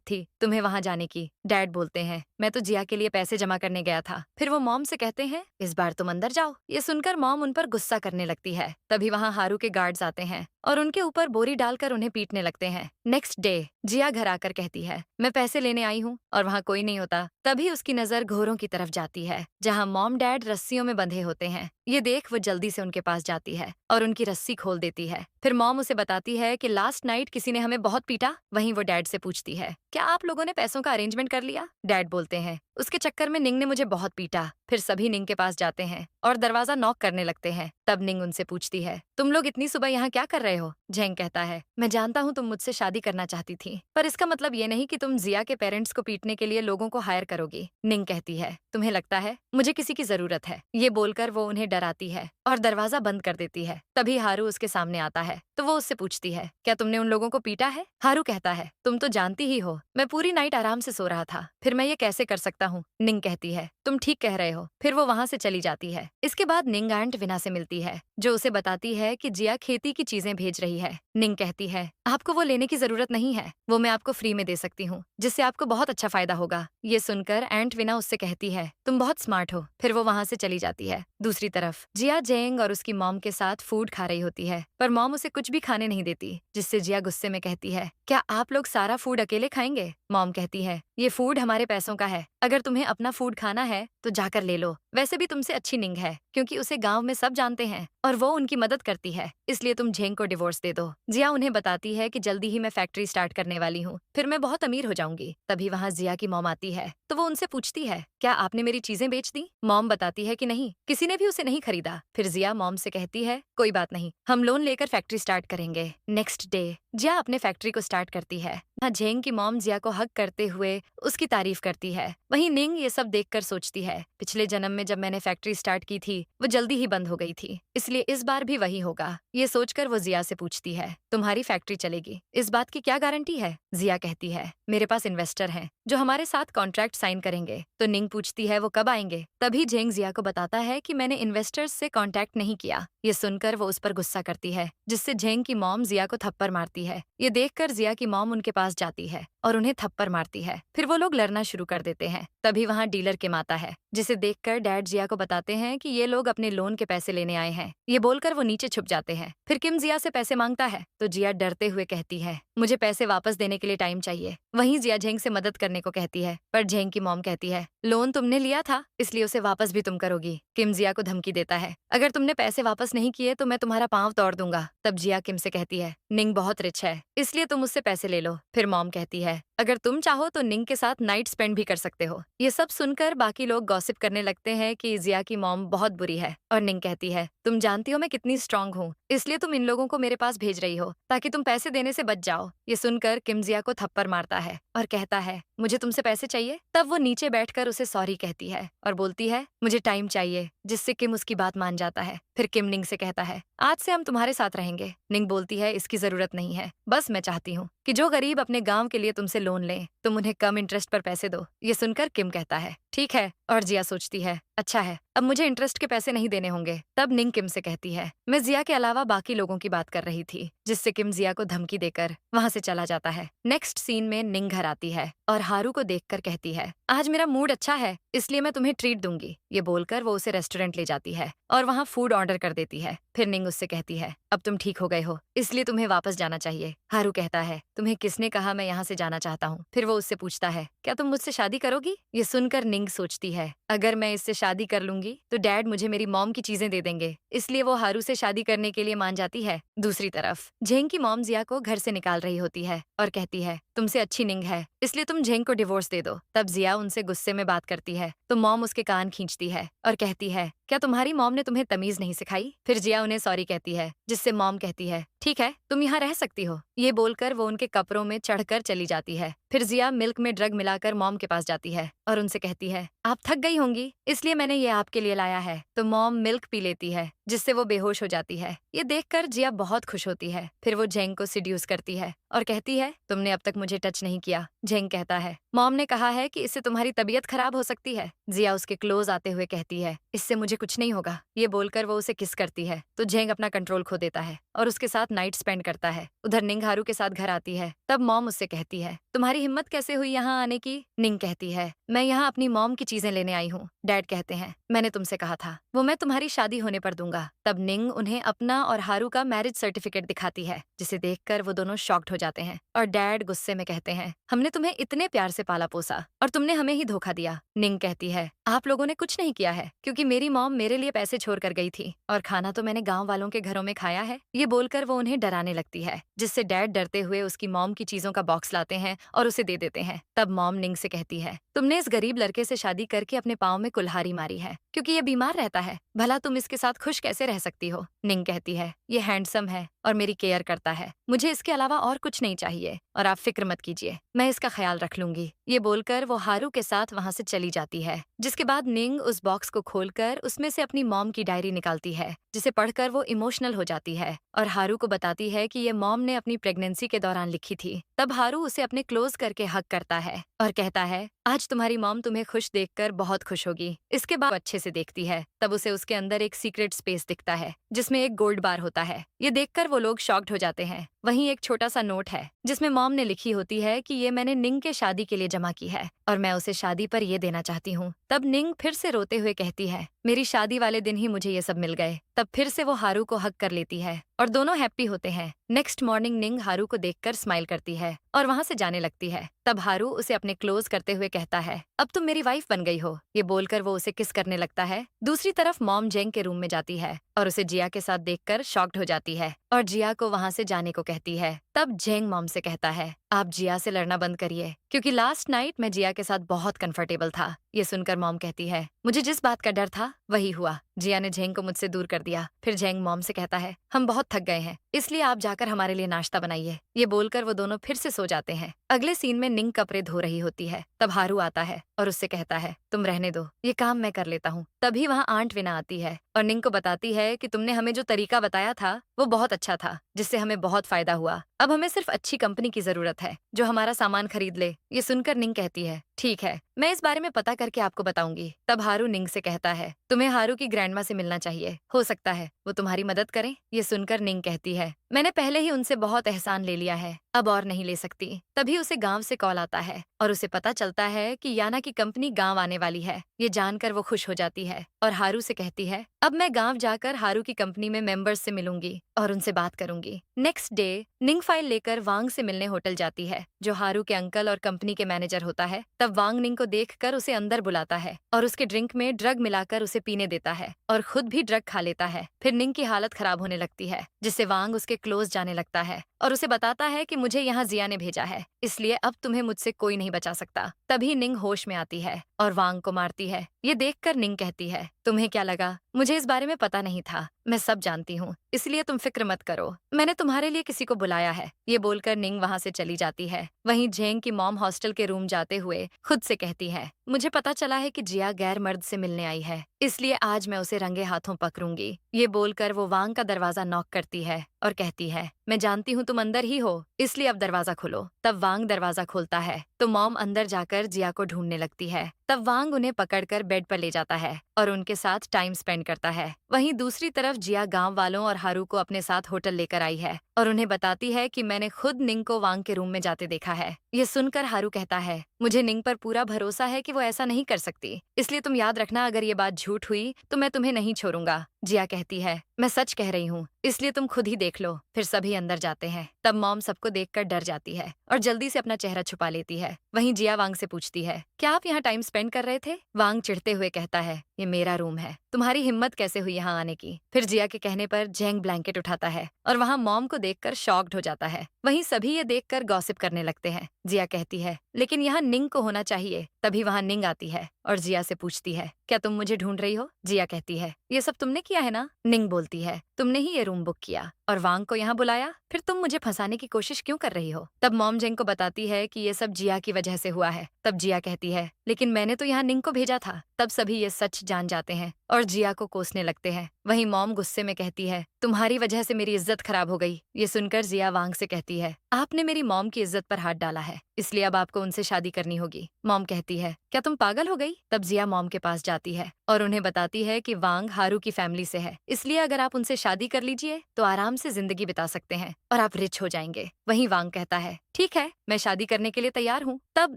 थी तुम्हें वहां जाने की? डैड बोलते हैं, मैं तो जिया के लिए पैसे जमा करने गया था। फिर वो मॉम से कहते हैं, इस बार तुम अंदर जाओ। ये सुनकर मॉम उन पर गुस्सा करने लगती है। तभी वहां हारू के गार्ड्स आते हैं और उनके ऊपर बोरी डालकर उन्हें पीटने लगते हैं। नेक्स्ट डे जिया घर आकर कहती है, मैं पैसे लेने आई हूँ, और वहाँ कोई नहीं होता। तभी उसकी नजर घोरों की तरफ जाती है, जहाँ मॉम डैड रस्सियों में बंधे होते हैं। ये देख वो जल्दी से उनके पास जाती है और उनकी रस्सी खोल देती है। फिर मॉम उसे बताती है कि लास्ट नाइट किसी ने हमें बहुत पीटा। वहीं वो डैड से पूछती है, क्या आप लोगों ने पैसों का अरेंजमेंट कर लिया? डैड बोलते हैं, उसके चक्कर में निंग ने मुझे बहुत पीटा। फिर सभी निंग के पास जाते हैं और दरवाजा नॉक करने लगते हैं। तब निंग उनसे पूछती है, तुम लोग इतनी सुबह यहाँ क्या कर रहे हो? झेंग कहता है, मैं जानता हूँ तुम मुझसे शादी करना चाहती थी, पर इसका मतलब ये नहीं कि तुम जिया के पेरेंट्स को पीटने के लिए लोगों को हायर करोगी। निंग कहती है, तुम्हें लगता है मुझे किसी की जरूरत है? ये बोलकर वो उन्हें डराती है और दरवाजा बंद कर देती है। तभी हारू उसके सामने आता है तो वो उससे पूछती है, क्या तुमने उन लोगों को पीटा है? हारू कहता है, तुम तो जानती ही हो, मैं पूरी नाइट आराम से सो रहा था, फिर मैं ये कैसे कर सकता हूँ? निंग कहती है, तुम ठीक कह रहे हो। फिर वो वहाँ से चली जाती है। इसके बाद निंग आंट विना से मिलती है, जो उसे बताती है कि जिया खेती की चीजें भेज रही है। निंग कहती है, आपको वो लेने की जरूरत नहीं है, वो मैं आपको फ्री में दे सकती हूँ, जिससे आपको बहुत अच्छा फायदा होगा। ये सुनकर एंट विना उससे कहती है, तुम बहुत स्मार्ट हो। फिर वो वहाँ से चली जाती है। दूसरी तरफ जिया जेंग और उसकी मॉम के साथ फूड खा रही होती है, पर मॉम उसे कुछ भी खाने नहीं देती, जिससे जिया गुस्से में कहती है, क्या आप लोग सारा फूड अकेले खाएंगे? मॉम कहती है, ये फूड हमारे पैसों का है, अगर तुम्हें अपना फूड खाना है तो जाकर ले लो। वैसे भी तुमसे अच्छी निंग है, क्योंकि उसे गांव में सब जानते हैं और वो उनकी मदद करती है, इसलिए तुम झेंग को डिवोर्स दे दो। जिया उन्हें बताती है कि जल्दी ही मैं फैक्ट्री स्टार्ट करने वाली हूँ, फिर मैं बहुत अमीर हो जाऊंगी। तभी वहाँ जिया की मॉम आती है तो वो उनसे पूछती है, क्या आपने मेरी चीजें बेच दी? मॉम बताती है कि नहीं, किसी ने भी उसे नहीं खरीदा। फिर जिया मॉम से कहती है, कोई बात नहीं, हम लोन लेकर फैक्ट्री स्टार्ट करेंगे। नेक्स्ट डे जिया अपने फैक्ट्री को स्टार्ट करती है। वहाँ झेंग की मॉम जिया को हग करते हुए उसकी तारीफ करती है। वहीं निंग ये सब देखकर सोचती है, पिछले जन्म में जब मैंने फैक्ट्री स्टार्ट की थी वो जल्दी ही बंद हो गई थी, इसलिए इस बार भी वही होगा। ये सोचकर वो जिया से पूछती है, तुम्हारी फैक्ट्री चलेगी, इस बात की क्या गारंटी है? जिया कहती है, मेरे पास इन्वेस्टर हैं जो हमारे साथ कॉन्ट्रैक्ट साइन करेंगे। तो निंग पूछती है, वो कब आएंगे? तभी झेंग जिया को बताता है कि मैंने इन्वेस्टर्स से कॉन्टैक्ट नहीं किया। ये सुनकर वो उस पर गुस्सा करती है, जिससे झेंग की मॉम जिया को थप्पड़ मारती है। ये देखकर जिया की मॉम उनके पास जाती है और उन्हें थप्पड़ मारती है। फिर वो लोग लड़ना शुरू कर देते हैं। तभी वहाँ डीलर किम आता है, जिसे देखकर डैड जिया को बताते हैं कि ये लोग अपने लोन के पैसे लेने आए हैं। ये बोलकर वो नीचे छुप जाते हैं। फिर किम जिया से पैसे मांगता है तो जिया डरते हुए कहती है, मुझे पैसे वापस देने के लिए टाइम चाहिए। वहीं जिया झेंग से मदद करने को कहती है, पर झेंग की मॉम कहती है, लोन तुमने लिया था इसलिए उसे वापस भी तुम करोगी। किम जिया को धमकी देता है, अगर तुमने पैसे वापस नहीं किए तो मैं तुम्हारा पांव तोड़ दूंगा। तब जिया किम से कहती है, निंग बहुत रिच है इसलिए तुम उससे पैसे ले लो। फिर मॉम कहती है, अगर तुम चाहो तो निंग के साथ नाइट स्पेंड भी कर सकते हो। ये सब सुनकर बाकी लोग गॉसिप करने लगते हैं कि जिया की मॉम बहुत बुरी है, और निंग कहती है, तुम जानती हो मैं कितनी स्ट्रांग हूँ, इसलिए तुम इन लोगों को मेरे पास भेज रही हो ताकि तुम पैसे देने से बच जाओ। ये सुनकर किम जिया को थप्पड़ मारता है और कहता है, मुझे तुमसे पैसे चाहिए? तब वो नीचे बैठकर उसे सॉरी कहती है और बोलती है, मुझे टाइम चाहिए, जिससे किम उसकी बात मान जाता है। फिर किम निंग से कहता है, आज से हम तुम्हारे साथ रहेंगे। निंग बोलती है, इसकी जरूरत नहीं है, बस मैं चाहती हूँ कि जो गरीब अपने गांव के लिए तुमसे लोन ले, तुम उन्हें कम इंटरेस्ट पर पैसे दो। ये सुनकर किम कहता है, ठीक है, और जिया सोचती है, अच्छा है, अब मुझे इंटरेस्ट के पैसे नहीं देने होंगे। तब निंग किम से कहती है, मैं जिया के अलावा बाकी लोगों की बात कर रही थी, जिससे किम जिया को धमकी देकर वहाँ से चला जाता है। नेक्स्ट सीन में निंग घर आती है और हारू को देखकर कहती है, आज मेरा मूड अच्छा है इसलिए मैं तुम्हें ट्रीट दूंगी। ये बोलकर वो उसे रेस्टोरेंट ले जाती है और वहाँ फूड ऑर्डर कर देती है। फिर निंग उससे कहती है, अब तुम ठीक हो गए हो इसलिए तुम्हें वापस जाना चाहिए। हारू कहता है, तुम्हें किसने कहा मैं यहाँ से जाना चाहता हूँ? फिर वो उससे पूछता है, क्या तुम मुझसे शादी करोगी? ये सुनकर निंग सोचती है, अगर मैं इससे शादी कर लूंगी करूंगी तो डैड मुझे मेरी मॉम की चीजें दे देंगे, इसलिए वो हारू से शादी करने के लिए मान जाती है। दूसरी तरफ झेंग की मॉम जिया को घर से निकाल रही होती है और कहती है तुमसे अच्छी निंग है, इसलिए तुम झेंग को डिवोर्स दे दो। तब जिया उनसे गुस्से में बात करती है तो मॉम उसके कान खींचती है और कहती है क्या तुम्हारी मॉम ने तुम्हें तमीज नहीं सिखाई? फिर जिया उन्हें सॉरी कहती है, जिससे मॉम कहती है ठीक है तुम यहाँ रह सकती हो। ये बोलकर वो उनके कपड़ों में चढ़कर चली जाती है। फिर जिया मिल्क में ड्रग मिलाकर मॉम के पास जाती है और उनसे कहती है आप थक गई होंगी, इसलिए मैंने ये आपके लिए लाया है। तो मॉम मिल्क पी लेती है, जिससे वो बेहोश हो जाती है। ये देखकर जिया बहुत खुश होती है। फिर वो झेंग को सिड्यूस करती है और कहती है तुमने अब तक मुझे टच नहीं किया। झेंग कहता है मॉम ने कहा है कि इससे तुम्हारी तबीयत खराब हो सकती है। जिया उसके क्लोज आते हुए कहती है इससे मुझे कुछ नहीं होगा। ये बोलकर वो उसे किस करती है तो झेंग अपना कंट्रोल खो देता है और उसके साथ नाइट स्पेंड करता है। उधर निंग हारू के साथ घर आती है। तब मॉम उससे कहती है तुम्हारी हिम्मत कैसे हुई यहाँ आने की? निंग कहती है मैं यहाँ अपनी मॉम की चीजें लेने आई हूँ। डैड कहते हैं मैंने तुमसे कहा था वो मैं तुम्हारी शादी होने पर दूंगा। तब निंग उन्हें अपना और हारू का मैरिज सर्टिफिकेट दिखाती है, जिसे देखकर वो दोनों शॉक्ड हो जाते हैं और डैड गुस्से में कहते हैं हमने तुम्हें इतने प्यार से पाला पोसा और तुमने हमें ही धोखा दिया। निंग कहती है आप लोगों ने कुछ नहीं किया है, क्योंकि मेरी मॉम मेरे लिए पैसे छोड़ कर गई थी और खाना तो मैंने गाँव वालों के घरों में खाया है। ये बोलकर वो उन्हें डराने लगती है, जिससे डैड डरते हुए उसकी मॉम की चीजों का बॉक्स लाते हैं और उसे दे देते हैं। तब मॉम निंग से कहती है तुमने इस गरीब लड़के से शादी करके अपने पाँव में कुल्हाड़ी मारी है, क्योंकि ये बीमार रहता है, भला तुम इसके साथ खुश कैसे रह सकती हो? निंग कहती है ये हैंडसम है और मेरी केयर करता है, मुझे इसके अलावा और कुछ नहीं चाहिए और आप फिक्र मत कीजिए, मैं इसका ख्याल रख लूंगी। ये बोलकर वो हारू के साथ वहाँ से चली जाती है। जिसके बाद निंग उस बॉक्स को खोलकर उसमें से अपनी मॉम की डायरी निकालती है, जिसे पढ़कर वो इमोशनल हो जाती है और हारू को बताती है कि ये मॉम ने अपनी प्रेगनेंसी के दौरान लिखी थी। तब हारू उसे अपने क्लोज करके हक करता है और कहता है आज तुम्हारी मॉम तुम्हें खुश देखकर बहुत खुश होगी। इसके बाद अच्छे से देखती है, तब उसे उसके अंदर एक सीक्रेट स्पेस दिखता है जिसमें एक गोल्ड बार होता है। ये देखकर वो लोग शॉक्ड हो जाते हैं। वहीं एक छोटा सा नोट है जिसमें मॉम ने लिखी होती है कि ये मैंने निंग के शादी के लिए जमा की है और मैं उसे शादी पर ये देना चाहती हूँ। तब निंग फिर से रोते हुए कहती है मेरी शादी वाले दिन ही मुझे ये सब मिल गए। तब फिर से वो हारू को हक कर लेती है और दोनों हैप्पी होते हैं। नेक्स्ट मॉर्निंग निंग हारू को देखकर स्माइल करती है और वहाँ से जाने लगती है। तब हारू उसे अपने क्लोज करते हुए कहता है अब तुम मेरी वाइफ बन गई हो। ये बोलकर वो उसे किस करने लगता है। दूसरी तरफ मॉम जेंग के रूम में जाती है और उसे जिया के साथ देखकर शॉक्ड हो जाती है और जिया को वहाँ से जाने को कहती है। तब जेंग मॉम से कहता है आप जिया से लड़ना बंद करिए, क्योंकि लास्ट नाइट मैं जिया के साथ बहुत कंफर्टेबल था। ये सुनकर मॉम कहती है मुझे जिस बात का डर था वही हुआ, जिया ने जेंग को मुझसे दूर कर दिया। फिर जेंग मॉम से कहता है हम बहुत थक गए हैं, इसलिए आप जाकर हमारे लिए नाश्ता बनाइए। ये बोलकर वो दोनों फिर से सो जाते हैं। अगले सीन में निंग कपड़े धो रही होती है। तब हारू आता है और उससे कहता है तुम रहने दो, ये काम मैं कर लेता हूँ। तभी वहाँ आंट विना आती है और निंग को बताती है कि तुमने हमें जो तरीका बताया था वो बहुत अच्छा था, जिससे हमें बहुत फायदा हुआ। अब हमें सिर्फ अच्छी कंपनी की जरूरत है जो हमारा सामान खरीद ले। ये सुनकर निंग कहती है ठीक है, मैं इस बारे में पता करके आपको बताऊंगी। तब हारू निंग से कहता है तुम्हें हारू की ग्रैंडमा से मिलना चाहिए, हो सकता है वो तुम्हारी मदद करें। ये सुनकर निंग कहती है मैंने पहले ही उनसे बहुत एहसान ले लिया है, अब और नहीं ले सकती। तभी उसे गांव से कॉल आता है और उसे पता चलता है कि याना की कंपनी गांव आने वाली है। ये जानकर वो खुश हो जाती है और हारू से कहती है अब मैं गांव जाकर हारू की कंपनी में मेंबर्स से मिलूंगी और उनसे बात करूंगी। नेक्स्ट डे निंग फाइल लेकर वांग से मिलने होटल जाती है, जो हारू के अंकल और कंपनी के मैनेजर होता है। तब वांग निंग को देखकर उसे अंदर बुलाता है और उसके ड्रिंक में ड्रग मिलाकर उसे पीने देता है और खुद भी ड्रग खा लेता है। फिर निंग की हालत खराब होने लगती है, जिससे वांग उसके क्लोज जाने लगता है और उसे बताता है कि मुझे यहाँ जिया ने भेजा है, इसलिए अब तुम्हें मुझसे कोई नहीं बचा सकता। तभी निंग होश में आती है और वांग को मारती है। ये देखकर निंग कहती है तुम्हें क्या लगा, मुझे इस बारे में पता नहीं था, मैं सब जानती हूँ, इसलिए तुम फिक्र मत करो, मैंने तुम्हारे लिए किसी को बुलाया है। ये बोलकर निंग वहाँ से चली जाती है। वहीं जेंग की मॉम हॉस्टल के रूम जाते हुए खुद से कहती है मुझे पता चला है कि जिया गैर मर्द से मिलने आई है, इसलिए आज मैं उसे रंगे हाथों पकड़ूंगी। ये बोलकर वो वांग का दरवाजा नॉक करती है और कहती है मैं जानती हूँ तुम अंदर ही हो, इसलिए अब दरवाजा खोलो। तब वांग दरवाजा खोलता है तो मॉम अंदर जाकर जिया को ढूंढने लगती है। तब वांग उन्हें पकड़कर बेड पर ले जाता है और उनके साथ टाइम स्पेंड करता है। वहीं दूसरी तरफ जिया गांव वालों और हारू को अपने साथ होटल लेकर आई है और उन्हें बताती है कि मैंने खुद निंग को वांग के रूम में जाते देखा है। ये सुनकर हारू कहता है मुझे निंग पर पूरा भरोसा है कि वो ऐसा नहीं कर सकती, इसलिए तुम याद रखना अगर ये बात झूठ हुई तो मैं तुम्हें नहीं छोड़ूंगा। जिया कहती है मैं सच कह रही हूँ, इसलिए तुम खुद ही देख लो। फिर सभी अंदर जाते हैं। तब मॉम सबको देखकर डर जाती है और जल्दी से अपना चेहरा छुपा लेती है। वहीं जिया वांग से पूछती है, क्या आप यहाँ टाइम स्पेंड कर रहे थे? वांग चिढ़ते हुए कहता है, ये मेरा रूम है, तुम्हारी हिम्मत कैसे हुई यहाँ आने की? फिर जिया के कहने पर जेंग ब्लैंकेट उठाता है और वहाँ मॉम को देखकर शॉक्ड हो जाता है। वहीं सभी ये देखकर गॉसिप करने लगते हैं। जिया कहती है, लेकिन यहाँ निंग को होना चाहिए। तभी वहाँ निंग आती है और जिया से पूछती है, क्या तुम मुझे ढूंढ रही हो? जिया कहती है, ये सब तुमने किया है ना? निंग बोलती है, तुमने ही ये रूम बुक किया और वांग को यहाँ बुलाया, फिर तुम मुझे फंसाने की कोशिश क्यों कर रही हो? तब मॉम जेंग को बताती है कि ये सब जिया की वजह से हुआ है। तब जिया कहती है, लेकिन मैंने तो यहाँ निंग को भेजा था। तब सभी ये सच जान जाते हैं और जिया को कोसने लगते हैं। वहीं मॉम गुस्से में कहती है, तुम्हारी वजह से मेरी इज्जत खराब हो गई। ये सुनकर जिया वांग से कहती है, आपने मेरी मॉम की इज्जत पर हाथ डाला है, इसलिए अब आपको उनसे शादी करनी होगी। मॉम कहती है, क्या तुम पागल हो गई? तब जिया मॉम के पास जाती है और उन्हें बताती है कि वांग हारू की फैमिली से है, इसलिए अगर आप उनसे शादी कर लीजिए तो आराम से जिंदगी बिता सकते हैं और आप रिच हो जाएंगे। वहीं वांग कहता है, ठीक है, मैं शादी करने के लिए तैयार हूँ। तब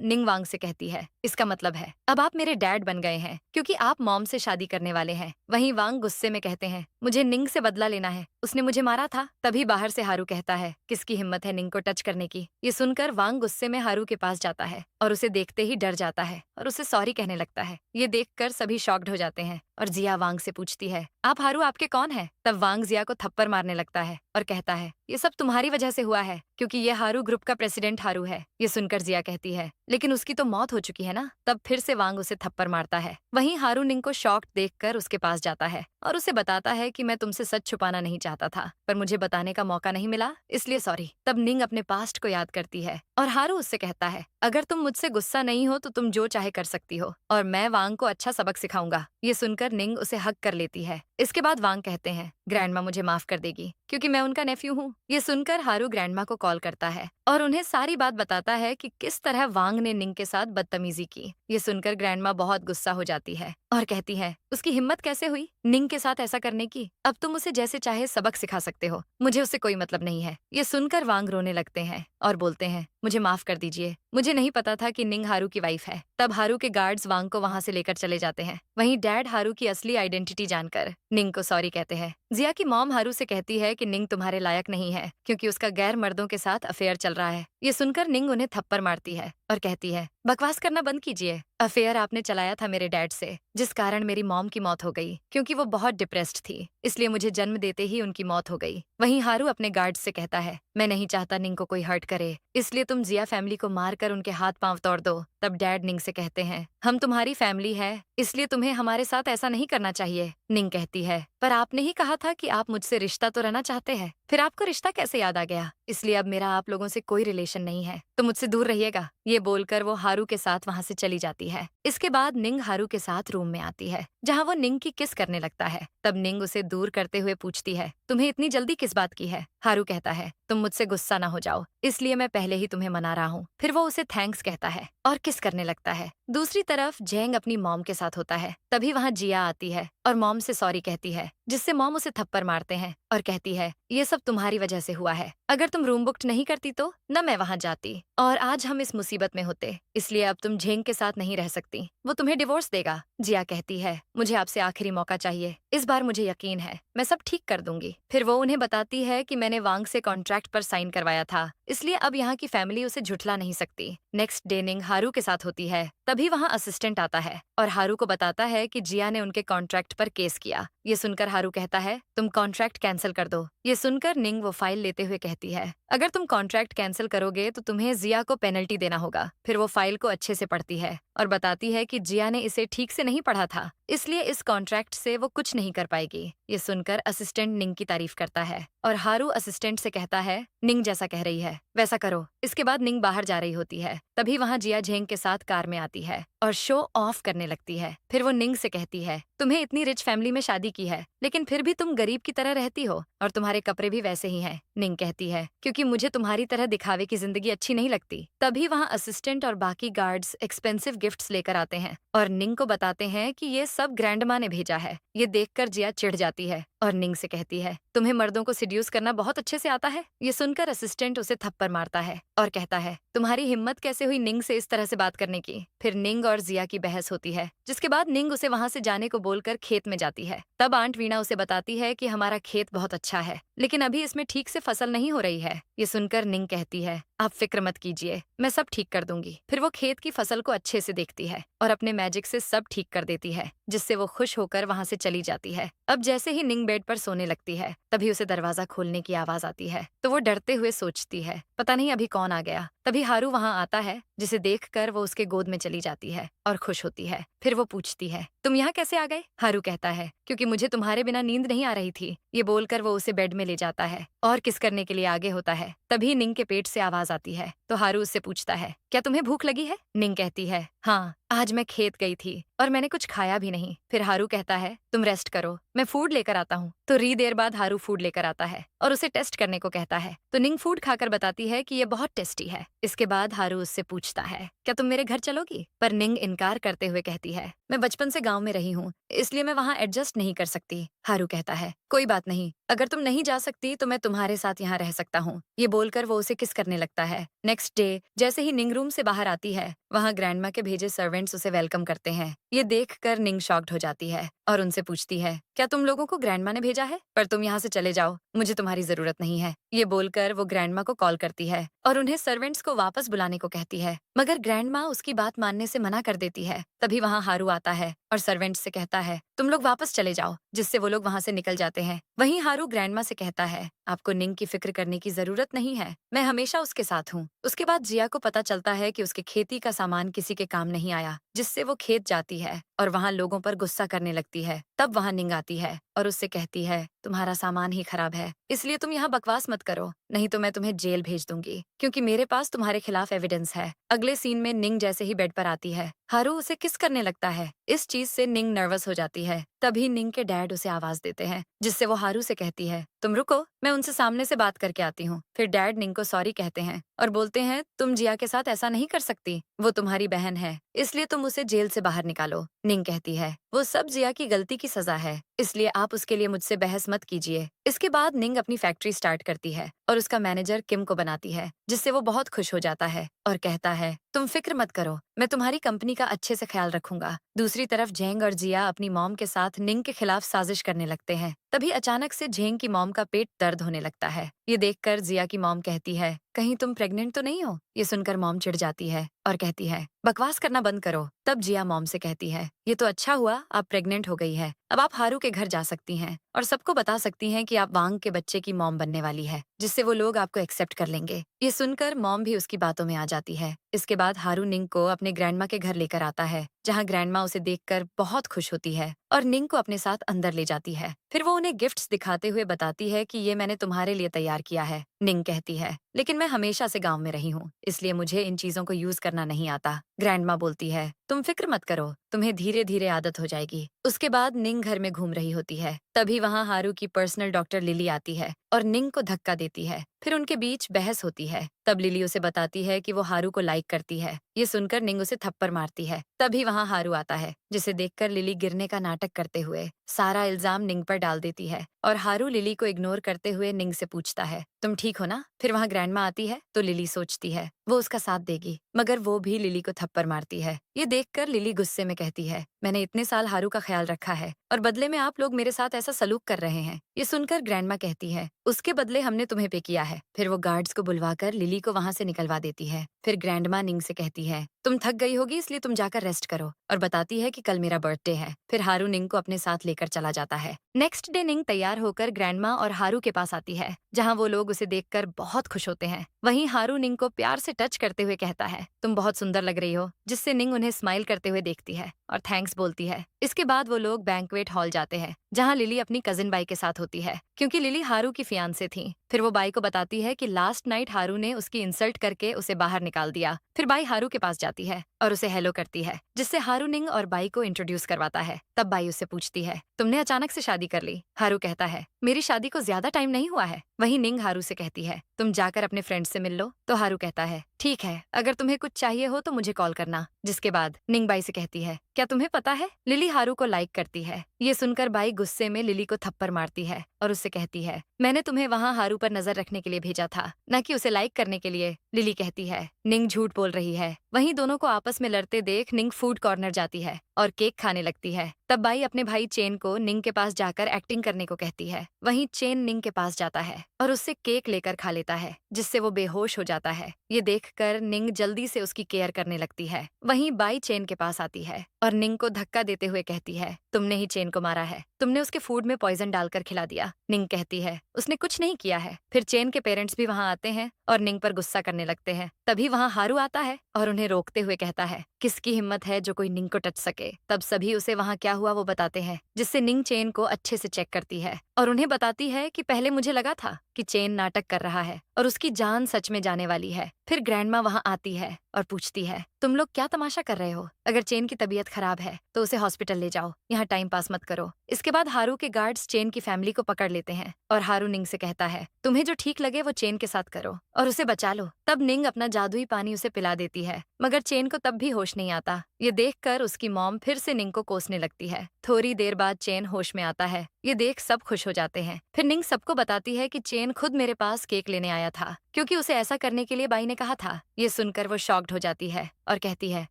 निंग वांग से कहती है, इसका मतलब है अब आप मेरे डैड बन गए हैं क्योंकि आप मॉम से शादी करने वाले हैं। वहीं वांग गुस्से में कहते हैं, मुझे निंग से बदला लेना है, उसने मुझे मारा था। तभी बाहर से हारू कहता है, किसकी हिम्मत है निंग को टच करने की? ये सुनकर वांग गुस्से में हारू के पास जाता है और उसे देखते ही डर जाता है और उसे सॉरी कहने लगता है। ये देखकर सभी शॉक्ड हो जाते हैं और जिया वांग से पूछती है, आप हारू आपके कौन है? तब वांग जिया को थप्पड़ मारने लगता है और कहता है, ये सब तुम्हारी वजह से हुआ है क्योंकि ये हारू ग्रुप का प्रेसिडेंट हारू है। ये सुनकर जिया कहती है, लेकिन उसकी तो मौत हो चुकी है ना? तब फिर से वांग उसे थप्पड़ मारता है। वहीं हारू निंग को शॉक्ड देखकर उसके पास जाता है और उसे बताता है कि मैं तुमसे सच छुपाना नहीं चाहता था, पर मुझे बताने का मौका नहीं मिला, इसलिए सॉरी। तब निंग अपने पास्ट को याद करती है और हारू उससे कहता है, अगर तुम मुझसे गुस्सा नहीं हो तो तुम जो चाहे कर सकती हो और मैं वांग को अच्छा सबक सिखाऊंगा। ये सुनकर निंग उसे हक कर लेती है। इसके बाद वांग कहते हैं, ग्रैंडमा मुझे माफ कर देगी क्योंकि मैं उनका नेफ्यू हूँ। ये सुनकर हारू ग्रैंडमा को कॉल करता है और उन्हें सारी बात बताता है कि किस तरह वांग ने निंग के साथ बदतमीजी की। ये सुनकर ग्रैंडमा बहुत गुस्सा हो जाती है और कहती है, उसकी हिम्मत कैसे हुई निंग के साथ ऐसा करने की? अब तुम उसे जैसे चाहे सबक सिखा सकते हो, मुझे उससे कोई मतलब नहीं है। ये सुनकर वांग रोने लगते हैं और बोलते हैं, मुझे माफ कर दीजिए, मुझे नहीं पता था कि निंग हारू की वाइफ है। तब हारू के गार्ड्स वांग को वहां से लेकर चले जाते हैं। वहीं डैड हारू की असली आइडेंटिटी जानकर निंग को सॉरी कहते हैं। जिया की मॉम हारू से कहती है कि निंग तुम्हारे लायक नहीं है क्योंकि उसका गैर मर्दों के साथ अफेयर चल रहा है। ये सुनकर निंग उन्हें थप्पड़ मारती है और कहती है, बकवास करना बंद कीजिए, अफेयर आपने चलाया था मेरे डैड से, जिस कारण मेरी मॉम की मौत हो गई क्योंकि वो बहुत डिप्रेस्ड थी, इसलिए मुझे जन्म देते ही उनकी मौत हो गई। वहीं हारू अपने गार्ड से कहता है, मैं नहीं चाहता निंग को कोई हर्ट करे, इसलिए तुम जिया फैमिली को मारकर उनके हाथ पांव तोड़ दो। तब डैड निंग से कहते हैं, हम तुम्हारी फैमिली है, इसलिए तुम्हें हमारे साथ ऐसा नहीं करना चाहिए। निंग कहती है, पर आपने ही कहा था कि आप मुझसे रिश्ता तो रहना चाहते हैं, फिर आपको रिश्ता कैसे याद आ गया? इसलिए अब मेरा आप लोगों से कोई रिलेशन नहीं है, तो मुझसे दूर रहिएगा। ये बोलकर वो हारू के साथ वहां से चली जाती है। इसके बाद निंग हारू के साथ रूम में आती है जहाँ वो निंग की किस करने लगता है। तब निंग उसे दूर करते हुए पूछती है, तुम्हें इतनी जल्दी किस बात की है? हारू कहता है, तुम मुझसे गुस्सा ना हो जाओ, इसलिए मैं पहले ही तुम्हें मना रहा हूँ। फिर वो उसे थैंक्स कहता है और किस करने लगता है। दूसरी तरफ जेंग अपनी मॉम के साथ होता है। तभी वहाँ जिया आती है और मॉम से सॉरी कहती है, जिससे मॉम उसे थप्पड़ मारते हैं और कहती है, ये सब तुम्हारी वजह से हुआ है, अगर तुम रूम बुक नहीं करती तो न मैं वहाँ जाती और आज हम इस मुसीबत में होते, इसलिए अब तुम जेंग के साथ नहीं रह सकती, वो तुम्हें डिवोर्स देगा। जिया कहती है, मुझे आपसे आखिरी मौका चाहिए, इस बार मुझे यकीन है मैं सब ठीक कर दूंगी। फिर वो उन्हें बताती है कि मैंने वांग से कॉन्ट्रैक्ट पर साइन करवाया था, इसलिए अब यहाँ की फैमिली उसे झुठला नहीं सकती। नेक्स्ट डे निंग हारू के साथ होती है। तभी वहाँ असिस्टेंट आता है और हारू को बताता है कि जिया ने उनके कॉन्ट्रैक्ट पर केस किया। ये सुनकर हारू कहता है, तुम कॉन्ट्रैक्ट कैंसिल कर दो। ये सुनकर निंग वो फाइल लेते हुए कहती है, अगर तुम कॉन्ट्रैक्ट कैंसिल करोगे तो तुम्हें जिया को पेनल्टी देना होगा। फिर वो फाइल को अच्छे से पढ़ती है और बताती है कि जिया ने इसे ठीक से नहीं पढ़ा था, इसलिए इस कॉन्ट्रैक्ट से वो कुछ नहीं कर पाएगी। ये सुनकर असिस्टेंट निंग की तारीफ करता है और हारू असिस्टेंट से कहता है, निंग जैसा कह रही है वैसा करो। इसके बाद निंग बाहर जा रही होती है। तभी वहाँ जिया झेंग के साथ कार में आती है और शो ऑफ करने लगती है। फिर वो निंग से कहती है, तुम्हें इतनी रिच फैमिली में शादी की है, लेकिन फिर भी तुम गरीब की तरह रहती हो और तुम्हारे कपड़े भी वैसे ही हैं। निंग कहती है, क्योंकि मुझे तुम्हारी तरह दिखावे की जिंदगी अच्छी नहीं लगती। तभी वहाँ असिस्टेंट और बाकी गार्ड्स एक्सपेंसिव गिफ्ट्स लेकर आते हैं और निंग को बताते हैं कि ये सब ग्रैंडमा ने भेजा है। ये देखकर जिया चिढ़ जाती है और निंग से कहती है, तुम्हें मर्दों को सिड्यूस करना बहुत अच्छे से आता है। ये सुनकर असिस्टेंट उसे थप्पड़ मारता है और कहता है, तुम्हारी हिम्मत कैसे हुई निंग से इस तरह से बात करने की? फिर निंग और और जिया की बहस होती है, जिसके बाद निंग उसे वहां से जाने को बोलकर खेत में जाती है। तब आंट वीणा उसे बताती है कि हमारा खेत बहुत अच्छा है, लेकिन अभी इसमें ठीक से फसल नहीं हो रही है। ये सुनकर निंग कहती है, आप फिक्र मत कीजिए, मैं सब ठीक कर दूंगी। फिर वो खेत की फसल को अच्छे से देखती है और अपने मैजिक से सब ठीक कर देती है, जिससे वो खुश होकर वहां से चली जाती है। अब जैसे ही निंग बेड पर सोने लगती है, तभी उसे दरवाजा खोलने की आवाज आती है। तो वो डरते हुए सोचती है, पता नहीं अभी कौन आ गया। तभी हारू वहां आता है, जिसे देखकर वो उसके गोद में चली जाती है और खुश होती है। फिर वो पूछती है, तुम यहाँ कैसे आ गए? हारू कहता है, क्योंकि मुझे तुम्हारे बिना नींद नहीं आ रही थी। ये बोलकर वो उसे बेड में ले जाता है और किस करने के लिए आगे होता है। तभी निंग के पेट से आवाज आती है, तो हारू उससे पूछता है, क्या तुम्हें भूख लगी है? निंग कहती है, हाँ, आज मैं खेत गई थी और मैंने कुछ खाया भी नहीं। फिर हारू कहता है, तुम रेस्ट करो, मैं फूड लेकर आता हूँ। तो री देर बाद हारू फूड लेकर आता है और उसे टेस्ट करने को कहता है। तो निंग फूड खाकर बताती है कि ये बहुत टेस्टी है। इसके बाद हारू उससे पूछता है, क्या तुम मेरे घर चलोगी? पर निंग इनकार करते हुए कहती है, मैं बचपन से गांव में रही हूँ, इसलिए मैं वहाँ एडजस्ट नहीं कर सकती। हारू कहता है, कोई बात नहीं, अगर तुम नहीं जा सकती तो मैं तुम्हारे साथ यहाँ रह सकता हूँ। ये बोलकर वो उसे किस करने लगता है। नेक्स्ट डे जैसे ही निंग रूम से बाहर आती है, वहाँ ग्रैंडमा के भेजे सर्वेंट्स उसे वेलकम करते हैं। ये देखकर निंग शॉक्ड हो जाती है और उनसे पूछती है, क्या तुम लोगों को ग्रैंडमा ने भेजा है? पर तुम यहाँ से चले जाओ, मुझे तुम्हारी जरूरत नहीं है। ये बोलकर वो ग्रैंडमा को कॉल करती है और उन्हें सर्वेंट्स को वापस बुलाने को कहती है, मगर ग्रैंडमा उसकी बात मानने से मना कर देती है। तभी वहाँ हारू आता है और सर्वेंट्स से कहता है, तुम लोग वापस चले जाओ, जिससे वो लोग वहाँ से निकल जाते हैं। वहीं हारू ग्रैंडमा से कहता है, आपको निंग की फिक्र करने की जरूरत नहीं है, मैं हमेशा उसके साथ हूँ। उसके बाद जिया को पता चलता है कि उसके खेती का सामान किसी के काम नहीं आया, जिससे वो खेत जाती है और वहाँ लोगों पर गुस्सा करने लगती है। तब वहाँ निंग आती है और उससे कहती है, तुम्हारा सामान ही खराब है, इसलिए तुम यहाँ बकवास मत करो, नहीं तो मैं तुम्हें जेल भेज दूंगी, क्योंकि मेरे पास तुम्हारे खिलाफ एविडेंस है। अगले सीन में निंग जैसे ही बेड पर आती है, हारू उसे किस करने लगता है। इस चीज से निंग नर्वस हो जाती है। तभी निंग के डैड उसे आवाज देते हैं, जिससे वो हारू से कहती है, तुम रुको, मैं उनसे सामने से बात करके आती हूँ। फिर डैड निंग को सॉरी कहते हैं और बोलते हैं, तुम जिया के साथ ऐसा नहीं कर सकती, वो तुम्हारी बहन है, इसलिए तुम उसे जेल से बाहर निकालो। निंग कहती है, वो सब जिया की गलती की सजा है, इसलिए आप उसके लिए मुझसे बहस मत कीजिए। इसके बाद निंग अपनी फैक्ट्री स्टार्ट करती है और उसका मैनेजर किम को बनाती है, जिससे वो बहुत खुश हो जाता है और कहता है, तुम फिक्र मत करो, मैं तुम्हारी कंपनी का अच्छे से ख्याल रखूंगा। दूसरी तरफ जेंग और जिया अपनी मॉम के साथ निंग के खिलाफ साजिश करने लगते हैं। तभी अचानक से जेंग की मॉम का पेट दर्द होने लगता है। ये देखकर जिया की मॉम कहती है, कहीं तुम प्रेग्नेंट तो नहीं हो? ये सुनकर मॉम चिढ़ जाती है और कहती है, बकवास करना बंद करो। तब जिया मॉम से कहती है, ये तो अच्छा हुआ आप प्रेग्नेंट हो गई है, अब आप हारू के घर जा सकती हैं और सबको बता सकती हैं कि आप वांग के बच्चे की मॉम बनने वाली है, जिससे वो लोग आपको एक्सेप्ट कर लेंगे। ये सुनकर मॉम भी उसकी बातों में आ जाती है। इसके बाद हारू निंग को अपने ग्रैंडमा के घर लेकर आता है, जहाँ ग्रैंडमा उसे देखकर बहुत खुश होती है और निंग को अपने साथ अंदर ले जाती है। फिर वो उन्हें गिफ्ट्स दिखाते हुए बताती है कि ये मैंने तुम्हारे लिए तैयार किया है। निंग कहती है, लेकिन मैं हमेशा से गांव में रही हूँ, इसलिए मुझे इन चीजों को यूज करना नहीं आता। ग्रैंडमा बोलती है, तुम फिक्र मत करो, तुम्हें धीरे धीरे आदत हो जाएगी। उसके बाद निंग घर में घूम रही होती है। तभी वहाँ हारू की पर्सनल डॉक्टर लिली आती है और निंग को धक्का देती है। फिर उनके बीच बहस होती है। तब लिली उसे बताती है कि वो हारू को लाइक करती है। ये सुनकर निंग उसे थप्पड़ मारती है। तभी वहाँ हारू आता है, जिसे देखकर लिली गिरने का नाटक करते हुए सारा इल्जाम निंग पर डाल देती है और हारू लिली को इग्नोर करते हुए निंग से पूछता है, तुम ठीक हो ना? फिर वहाँ ग्रैंडमा आती है तो लिली सोचती है वो उसका साथ देगी, मगर वो भी लिली को थप्पड़ मारती है। ये देखकर लिली गुस्से में कहती है, मैंने इतने साल हारू का ख्याल रखा है और बदले में आप लोग मेरे साथ ऐसा सलूक कर रहे हैं। ये सुनकर ग्रैंडमा कहती है, उसके बदले हमने तुम्हें पे किया है। फिर वो गार्ड्स को बुलवाकर लिली को वहाँ से निकलवा देती है। फिर ग्रैंडमा निंग से कहती है, तुम थक गई होगी इसलिए तुम जाकर रेस्ट करो, और बताती है कि कल मेरा बर्थडे है। फिर हारू निंग को अपने साथ लेकर चला जाता है। नेक्स्ट डे निंग तैयार होकर ग्रैंडमा और हारू के पास आती है, जहाँ वो लोग उसे देखकर बहुत खुश होते हैं। वहीं हारू निंग को प्यार से टच करते हुए कहता है, तुम बहुत सुंदर लग रही हो, जिससे निंग उन्हें स्माइल करते हुए देखती है और थैंक्स बोलती है। इसके बाद वो लोग बैंक्वेट हॉल जाते हैं, जहाँ लिली अपनी कजिन बाई के साथ होती है, क्योंकि लिली हारू की फियांसे थी। फिर वो बाई को बताती है कि लास्ट नाइट हारू ने उसकी इंसल्ट करके उसे बाहर निकाल दिया। फिर बाई हारू के पास जाती है और उसे हेलो करती है, जिससे हारू निंग और बाई को इंट्रोड्यूस करवाता है। तब बाई उससे पूछती है, तुमने अचानक से शादी कर ली? हारू कहता है, मेरी शादी को ज्यादा टाइम नहीं हुआ है। वहीं निंग हारू से कहती है, तुम जाकर अपने फ्रेंड से मिल लो। तो हारू कहता है, ठीक है, अगर तुम्हें कुछ चाहिए हो तो मुझे कॉल करना। जिसके बाद निंग बाई से कहती है, क्या तुम्हें पता है लिली हारू को लाइक करती है? ये सुनकर बाई गुस्से में लिली को थप्पड़ मारती है और उससे कहती है, मैंने तुम्हें वहाँ हारू पर नजर रखने के लिए भेजा था, न कि उसे लाइक करने के लिए। लिली कहती है, निंग झूठ बोल रही है, वहीं दोनों को आपस में लड़ते देख निंग फूड कॉर्नर जाती है और केक खाने लगती है। तब बाई अपने भाई चेन को निंग के पास जाकर एक्टिंग करने को कहती है। वहीं चेन निंग के पास जाता है और उससे केक लेकर खा लेता है, जिससे वो बेहोश हो जाता है। ये देखकर निंग जल्दी से उसकी केयर करने लगती है। वहीं बाई चेन के पास आती है और निंग को धक्का देते हुए कहती है, तुमने ही चेन को मारा है, तुमने उसके फूड में पॉइजन डालकर खिला दिया। निंग कहती है, उसने कुछ नहीं किया है। फिर चेन के पेरेंट्स भी वहां आते हैं और निंग पर गुस्सा करने लगते हैं। तभी वहां हारू आता है और उन्हें रोकते हुए कहता है, किसकी हिम्मत है जो कोई निंग को टच सके। तब सभी उसे वहां क्या हुआ वो बताते हैं, जिससे निंग चेन को अच्छे से चेक करती है और उन्हें बताती है कि पहले मुझे लगा था कि चेन नाटक कर रहा है और उसकी जान सच में जाने वाली है। फिर ग्रैंडमा वहां आती है और पूछती है, तुम लोग क्या तमाशा कर रहे हो? अगर चेन की तबीयत खराब है तो उसे हॉस्पिटल ले जाओ, यहाँ टाइम पास मत करो। इसके बाद हारू के गार्ड्स चेन की फैमिली को पकड़ लेते हैं और हारू निंग से कहता है, तुम्हें जो ठीक लगे वो चेन के साथ करो और उसे बचा लो। तब निंग अपना जादुई पानी उसे पिला देती है, मगर चेन को तब भी होश नहीं आता। ये देखकर उसकी मॉम फिर से निंग को कोसने लगती है। थोड़ी देर बाद चेन होश में आता है। ये देख सब खुश हो जाते हैं। फिर निंग सबको बताती है कि चेन खुद मेरे पास केक लेने आया था, क्योंकि उसे ऐसा करने के लिए बाई ने कहा था। ये सुनकर वो शॉक्ड हो जाती है और कहती है,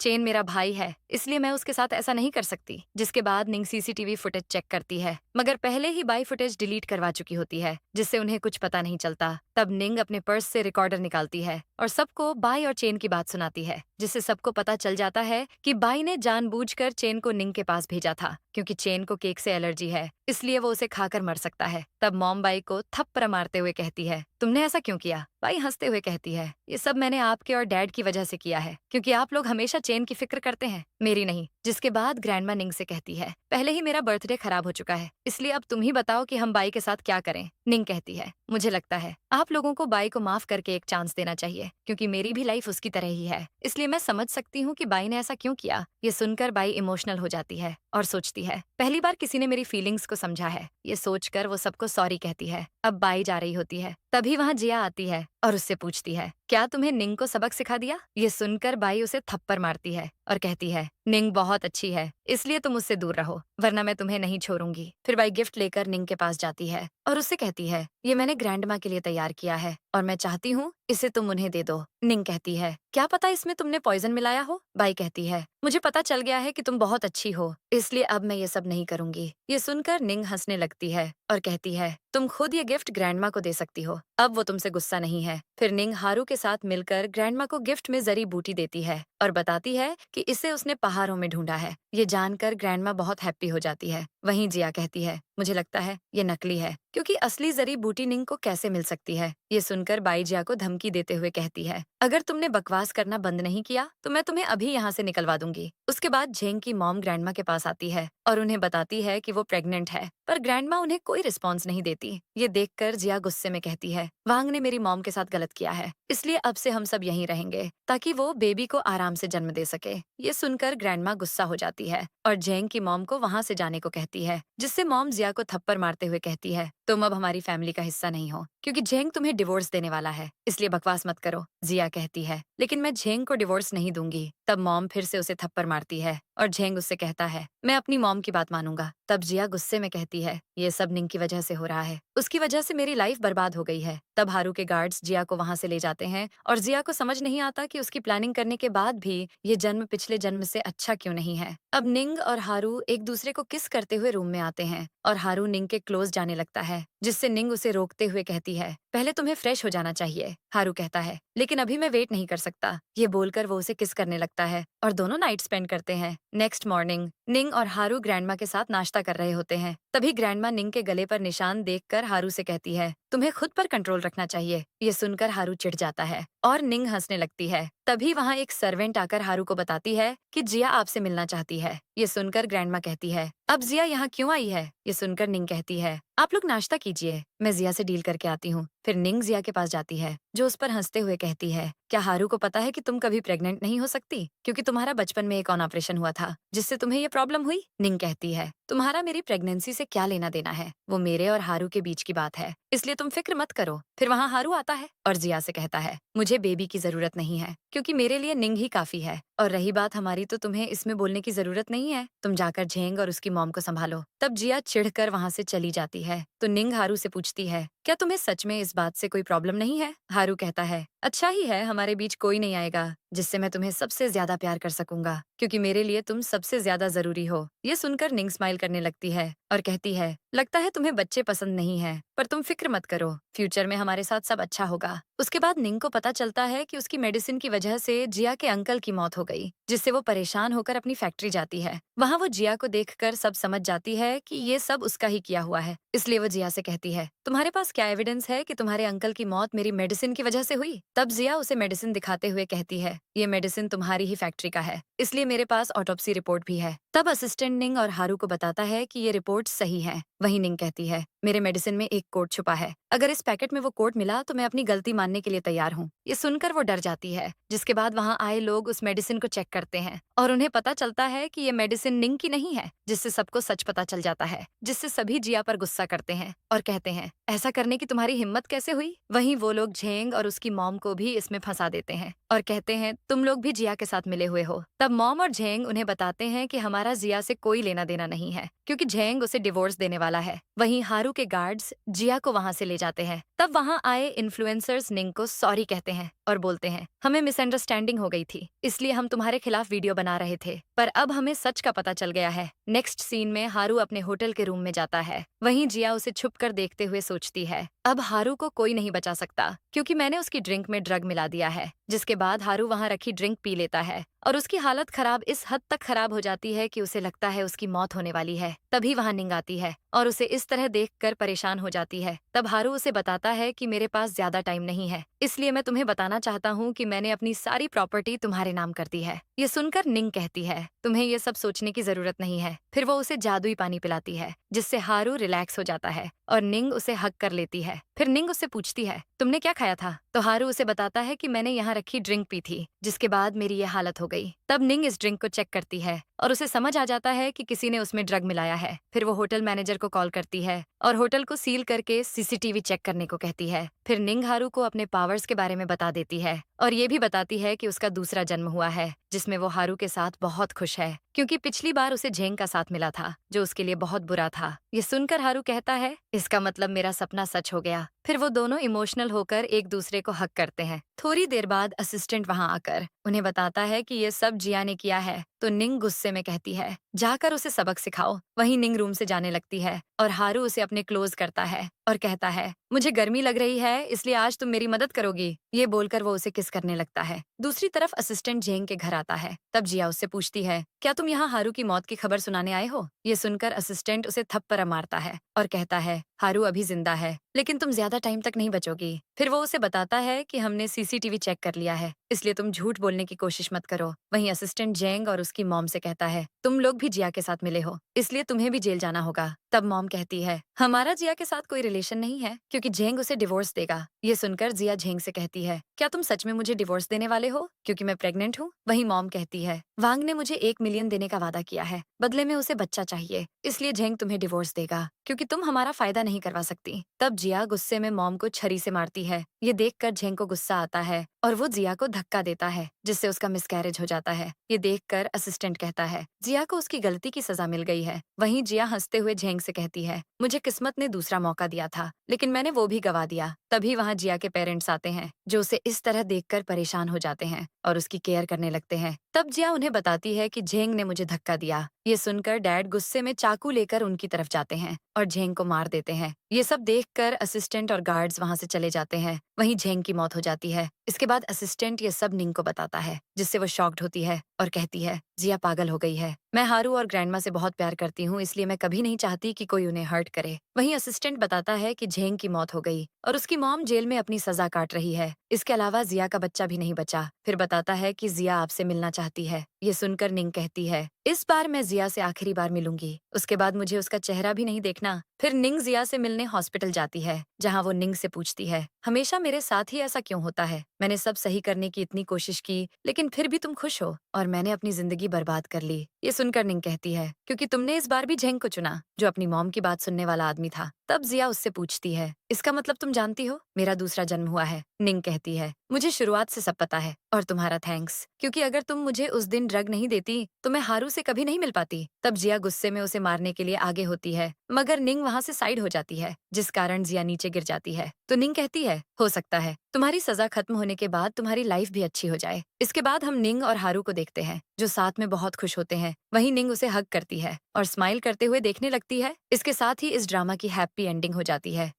चेन मेरा भाई है, इसलिए मैं उसके साथ ऐसा नहीं कर सकती। जिसके बाद निंग सीसीटीवी फुटेज चेक करती है, मगर पहले ही बाई फुटेज डिलीट करवा चुकी होती है, जिससे उन्हें कुछ पता नहीं चलता। तब निंग अपने पर्स से रिकॉर्डर निकालती है और सबको बाई और चेन की बात सुनाती है, जिससे सबको पता चल जाता है कि बाई ने जानबूझकर चेन को निंग के पास भेजा था, क्योंकि चेन को केक से एलर्जी है, इसलिए वो उसे खाकर मर सकता है। तब मॉम बाई को थप्पड़ मारते हुए कहती है, तुमने ऐसा क्यों किया? बाई हंसते हुए कहती है, ये सब मैंने आपके और डैड की वजह से किया है, क्योंकि आप लोग हमेशा चेन की फिक्र करते हैं, मेरी नहीं। जिसके बाद ग्रैंडमा निंग से कहती है, पहले ही मेरा बर्थडे खराब हो चुका है, इसलिए अब तुम ही बताओ कि हम बाई के साथ क्या करें। निंग कहती है, मुझे लगता है आप लोगों को बाई को माफ करके एक चांस देना चाहिए, क्योंकि मेरी भी लाइफ उसकी तरह ही है, इसलिए मैं समझ सकती हूँ कि बाई ने ऐसा क्यों किया। ये सुनकर बाई इमोशनल हो जाती है और सोचती है, पहली बार किसी ने मेरी फीलिंग्स को समझा है। ये सोचकर वो सबको सॉरी कहती है। अब बाई जा रही होती है, तभी वहाँ जिया आती है और उससे पूछती है, क्या तुम्हें निंग को सबक सिखा दिया? ये सुनकर बाई उसे थप्पड़ मारती है और कहती है, निंग बहुत अच्छी है, इसलिए तुम उससे दूर रहो, वरना मैं तुम्हें नहीं छोड़ूंगी। फिर बाई गिफ्ट लेकर निंग के पास जाती है और उससे कहती है, ये मैंने ग्रैंडमा के लिए तैयार किया है और मैं चाहती हूँ इसे तुम उन्हें दे दो। निंग कहती है, क्या पता इसमें तुमने पॉइजन मिलाया हो? बाई कहती है, मुझे पता चल गया है कि तुम बहुत अच्छी हो, इसलिए अब मैं ये सब नहीं करूंगी। ये सुनकर निंग हंसने लगती है और कहती है, तुम खुद ये गिफ्ट ग्रैंडमा को दे सकती हो, अब वो तुमसे गुस्सा नहीं है। फिर निंग हारू के साथ मिलकर ग्रैंडमा को गिफ्ट में जरी बूटी देती है और बताती है कि इसे उसने पहाड़ों में ढूंढा है। ये जानकर ग्रैंडमा बहुत हैप्पी हो जाती है। वहीं जिया कहती है, मुझे लगता है ये नकली है, क्योंकि असली जरी बूटी निंग को कैसे मिल सकती है। ये सुनकर बाई जिया को धमकी देते हुए कहती है, अगर तुमने बकवास करना बंद नहीं किया तो मैं तुम्हें अभी यहाँ से निकलवा दूंगी। उसके बाद झेंग की मॉम ग्रैंडमा के पास आती है और उन्हें बताती है कि वो प्रेग्नेंट है, पर ग्रैंडमा उन्हें कोई रिस्पॉन्स नहीं देती। ये देखकर जिया गुस्से में कहती है, वांग ने मेरी मॉम के साथ गलत किया है, इसलिए अब से हम सब यहीं रहेंगे ताकि वो बेबी को आराम से जन्म दे सके। ये सुनकर ग्रैंडमा गुस्सा हो जाती है और झेंग की मॉम को वहां से जाने को कहती है, जिससे मॉम जिया को थप्पड़ मारते हुए कहती है, तुम अब हमारी फैमिली का हिस्सा नहीं हो, क्योंकि झेंग तुम्हें डिवोर्स देने वाला है, इसलिए बकवास मत करो। जिया कहती है, लेकिन मैं झेंग को डिवोर्स नहीं दूंगी। तब मॉम फिर से उसे थप्पड़ मारती है और झेंग उससे कहता है, मैं अपनी मॉम की बात मानूंगा। तब जिया गुस्से में कहती है, ये सब निंग की वजह से हो रहा है, उसकी वजह से मेरी लाइफ बर्बाद हो गई है। तब हारू के गार्ड्स जिया को वहां से ले जाते हैं और जिया को समझ नहीं आता कि उसकी प्लानिंग करने के बाद भी ये जन्म पिछले जन्म से अच्छा क्यों नहीं है। अब निंग और हारू एक दूसरे को किस करते हुए रूम में आते हैं और हारू निंग के क्लोज जाने लगता है, जिससे निंग उसे रोकते हुए कहती है, पहले तुम्हें फ्रेश हो जाना चाहिए। हारू कहता है, लेकिन अभी मैं वेट नहीं कर सकता। ये बोलकर वो उसे किस करने लगता है और दोनों नाइट स्पेंड करते हैं। नेक्स्ट मॉर्निंग निंग और हारू ग्रैंडमा के साथ नाश्ता कर रहे होते हैं। तभी ग्रैंडमा निंग के गले पर निशान देखकर हारू से कहती है, तुम्हें खुद पर कंट्रोल रखना चाहिए। ये सुनकर हारू चिढ़ जाता है और निंग हंसने लगती है। तभी वहाँ एक सर्वेंट आकर हारू को बताती है कि जिया आपसे मिलना चाहती है। ये सुनकर ग्रैंडमा कहती है, अब जिया यहाँ क्यों आई है? ये सुनकर निंग कहती है, आप लोग नाश्ता कीजिए, मैं जिया से डील करके आती हूँ। फिर निंग जिया के पास जाती है, जो उस पर हंसते हुए कहती है, क्या हारू को पता है कि तुम कभी प्रेग्नेंट नहीं हो सकती, क्योंकि तुम्हारा बचपन में एक ऑपरेशन हुआ था जिससे तुम्हें ये प्रॉब्लम हुई? निंग कहती है, तुम्हारा मेरी प्रेगनेंसी से क्या लेना देना है, वो मेरे और हारू के बीच की बात है, इसलिए तुम फिक्र मत करो। फिर वहाँ हारू आता है और जिया से कहता है, मुझे बेबी की जरूरत नहीं है, क्योंकि मेरे लिए निंग ही काफी है, और रही बात हमारी तो तुम्हें इसमें बोलने की जरूरत नहीं है, तुम जाकर झेंग और उसकी मॉम को संभालो। तब जिया चिढ़कर वहाँ से चली जाती है तो निंग हारू से पूछती है, क्या तुम्हें सच में इस बात से कोई प्रॉब्लम नहीं है? हारू कहता है, अच्छा ही है, हमारे बीच कोई नहीं आएगा जिससे मैं तुम्हें सबसे ज्यादा प्यार कर सकूंगा, क्योंकि मेरे लिए तुम सबसे ज्यादा जरूरी हो। ये सुनकर निंग स्माइल करने लगती है और कहती है, लगता है तुम्हें बच्चे पसंद नहीं है, पर तुम फिक्र मत करो, फ्यूचर में हमारे साथ सब अच्छा होगा। उसके बाद निंग को पता चलता है कि उसकी मेडिसिन की वजह से जिया के अंकल की मौत हो गई, जिससे वो परेशान होकर अपनी फैक्ट्री जाती है। वहाँ वो जिया को देखकर सब समझ जाती है कि ये सब उसका ही किया हुआ है। इसलिए वो जिया से कहती है, तुम्हारे पास क्या एविडेंस है कि तुम्हारे अंकल की मौत मेरी मेडिसिन की वजह से हुई? तब जिया उसे मेडिसिन दिखाते हुए कहती है, ये मेडिसिन तुम्हारी ही फैक्ट्री का है, इसलिए मेरे पास ऑटोप्सी रिपोर्ट भी है। तब असिस्टेंट निंग और हारू को बताता है कि ये रिपोर्ट सही है। वहीं निंग कहती है, मेरे मेडिसिन में एक कोड छुपा है, अगर इस पैकेट में वो कोड मिला तो मैं अपनी गलती मानने के लिए तैयार हूँ। ये सुनकर वो डर जाती है, जिसके बाद वहाँ आए लोग उस मेडिसिन को चेक करते हैं और उन्हें पता चलता है कि ये मेडिसिन निंग की नहीं है, जिससे सबको सच पता चल जाता है, जिससे सभी जिया पर गुस्सा करते हैं और कहते हैं, ऐसा करने की तुम्हारी हिम्मत कैसे हुई? वहीं वो लोग झेंग और उसकी मॉम को भी इसमें फंसा देते हैं और कहते हैं, तुम लोग भी जिया के साथ मिले हुए हो। तब मॉम और झेंग उन्हें बताते हैं कि हमारा जिया से कोई लेना देना नहीं है, क्योंकि झेंग उसे डिवोर्स देने वाला है। वहीं हारू के गार्ड्स जिया को वहां से ले जाते हैं। तब वहां आए इन्फ्लुएंसर्स निंग को सॉरी कहते हैं और बोलते हैं, हमें मिसअंडरस्टैंडिंग हो गई थी, इसलिए हम तुम्हारे खिलाफ वीडियो बना रहे थे, पर अब हमें सच का पता चल गया है। नेक्स्ट सीन में हारू अपने होटल के रूम में जाता है। वहीं जिया उसे छुप कर देखते हुए सोचती है, अब हारू को कोई नहीं बचा सकता, क्योंकि मैंने उसकी ड्रिंक में ड्रग मिला दिया है। जिसके बाद हारू वहां रखी ड्रिंक पी लेता है और उसकी हालत खराब इस हद तक खराब हो जाती है कि उसे लगता है उसकी मौत होने वाली है। तभी वहां निंग आती है और उसे इस तरह देखकर परेशान हो जाती है। तब हारू उसे बताता है कि मेरे पास ज्यादा टाइम नहीं है, इसलिए मैं तुम्हें बताना चाहता हूँ कि मैंने अपनी सारी प्रॉपर्टी तुम्हारे नाम कर दी है। ये सुनकर निंग कहती है, तुम्हें ये सब सोचने की जरूरत नहीं है। फिर वो उसे जादुई पानी पिलाती है, जिससे हारू रिलैक्स हो जाता है और निंग उसे हग कर लेती है। फिर निंग उससे पूछती है, तुमने क्या खाया था? तो हारू उसे बताता है कि मैंने यहाँ रखी ड्रिंक पी थी, जिसके बाद मेरी ये हालत हो गई। तब निंग इस ड्रिंक को चेक करती है और उसे समझ आ जाता है कि किसी ने उसमें ड्रग मिलाया है। फिर वो होटल मैनेजर को कॉल करती है और होटल को सील करके सीसीटीवी चेक करने को कहती है। फिर निंग हारू को अपने पावर्स के बारे में बता देती है और ये भी बताती है कि उसका दूसरा जन्म हुआ है, जिसमें वो हारू के साथ बहुत खुश है, क्योंकि पिछली बार उसे झेंग का साथ मिला था, जो उसके लिए बहुत बुरा था। ये सुनकर हारू कहता है, इसका मतलब मेरा सपना सच हो गया। फिर वो दोनों इमोशनल होकर एक दूसरे को हक करते हैं। थोड़ी देर बाद असिस्टेंट वहां आकर उन्हें बताता है कि ये सब जिया ने किया है। तो निंग गुस्से में कहती है, जाकर उसे सबक सिखाओ। वहीं निंग रूम से जाने लगती है और हारू उसे अपने क्लोज करता है और कहता है, मुझे गर्मी लग रही है, इसलिए आज तुम मेरी मदद करोगी। ये बोलकर वो उसे किस करने लगता है। दूसरी तरफ असिस्टेंट जेंग के घर आता है। तब जिया उससे पूछती है, क्या तुम यहाँ हारू की मौत की खबर सुनाने आए हो? ये सुनकर असिस्टेंट उसे थप्पड़ मारता है और कहता है, हारू अभी जिंदा है, लेकिन तुम ज्यादा टाइम तक नहीं बचोगी। फिर वो उसे बताता है कि हमने सीसीटीवी चेक कर लिया है, इसलिए तुम झूठ बोलने की कोशिश मत करो। वहीं असिस्टेंट जेंग और उसकी मॉम से कहता है, तुम लोग भी जिया के साथ मिले हो, इसलिए तुम्हें भी जेल जाना होगा। तब मॉम कहती है, हमारा जिया के साथ कोई रिलेशन नहीं है, क्योंकि जेंग उसे डिवोर्स देगा। ये सुनकर जिया जेंग से कहती है, क्या तुम सच में मुझे डिवोर्स देने वाले हो, क्योंकि मैं प्रेग्नेंट हूँ? वहीं मॉम कहती है, वांग ने मुझे 1 मिलियन देने का वादा किया है, बदले में उसे बच्चा चाहिए, इसलिए जेंग तुम्हें डिवोर्स देगा, क्योंकि तुम हमारा फायदा नहीं करवा सकती। तब जिया गुस्से में मॉम को छरी से मारती है। ये देखकर जेंग को गुस्सा आता है और वो जिया को धक्का देता है, जिससे उसका मिसकैरेज हो जाता है। ये देखकर असिस्टेंट कहता है, जिया को उसकी गलती की सजा मिल गई है। वहीं जिया हंसते हुए जेंग से कहती है, मुझे किस्मत ने दूसरा मौका दिया था, लेकिन मैंने वो भी गवा दिया। तभी वहाँ जिया के पेरेंट्स आते हैं, जो उसे इस तरह देखकर परेशान हो जाते हैं और उसकी केयर करने लगते हैं। तब जिया उन्हें बताती है कि झेंग ने मुझे धक्का दिया। ये सुनकर डैड गुस्से में चाकू लेकर उनकी तरफ जाते हैं और झेंग को मार देते हैं। ये सब देखकर असिस्टेंट और गार्ड्स वहां से चले जाते हैं। वहीं झेंग की मौत हो जाती है। इसके बाद असिस्टेंट ये सब निंग को बताता है, जिससे वो शॉक्ड होती है और कहती है, जिया पागल हो गई है। मैं हारू और ग्रैंडमा से बहुत प्यार करती हूँ, इसलिए मैं कभी नहीं चाहती कि कोई उन्हें हर्ट करे। वहीं असिस्टेंट बताता है कि झेंग की मौत हो गई और उसकी मॉम जेल में अपनी सजा काट रही है। इसके अलावा जिया का बच्चा भी नहीं बचा। फिर बताता है कि जिया आपसे मिलना चाहती है। ये सुनकर निंग कहती है, इस बार मैं जिया से आखिरी बार मिलूंगी, उसके बाद मुझे उसका चेहरा भी नहीं देखना। फिर निंग जिया से मिलने हॉस्पिटल जाती है, जहाँ वो निंग से पूछती है, हमेशा मेरे साथ ही ऐसा क्यों होता है? मैंने सब सही करने की इतनी कोशिश की, लेकिन फिर भी तुम खुश हो और मैंने अपनी जिंदगी बर्बाद कर ली। ये सुनकर निंग कहती है, क्योंकि तुमने इस बार भी झेंग को चुना, जो अपनी मॉम की बात सुनने वाला आदमी था। तब जिया उससे पूछती है, इसका मतलब तुम जानती हो मेरा दूसरा जन्म हुआ है। निंग कहती है, मुझे शुरुआत से सब पता है और तुम्हारा थैंक्स, क्योंकि अगर तुम मुझे उस दिन ड्रग नहीं देती तो मैं हारू से कभी नहीं मिल पाती। तब जिया गुस्से में उसे मारने के लिए आगे होती है, मगर निंग वहां से साइड हो जाती है, जिस कारण जिया नीचे गिर जाती है। तो निंग कहती है, हो सकता है तुम्हारी सजा खत्म होने के बाद तुम्हारी लाइफ भी अच्छी हो जाए। इसके बाद हम निंग और हारू को देखते हैं, जो साथ में बहुत खुश होते हैं। वहीं निंग उसे हग करती है और स्माइल करते हुए देखने लगती है। इसके साथ ही इस ड्रामा की हैप्पी एंडिंग हो जाती है।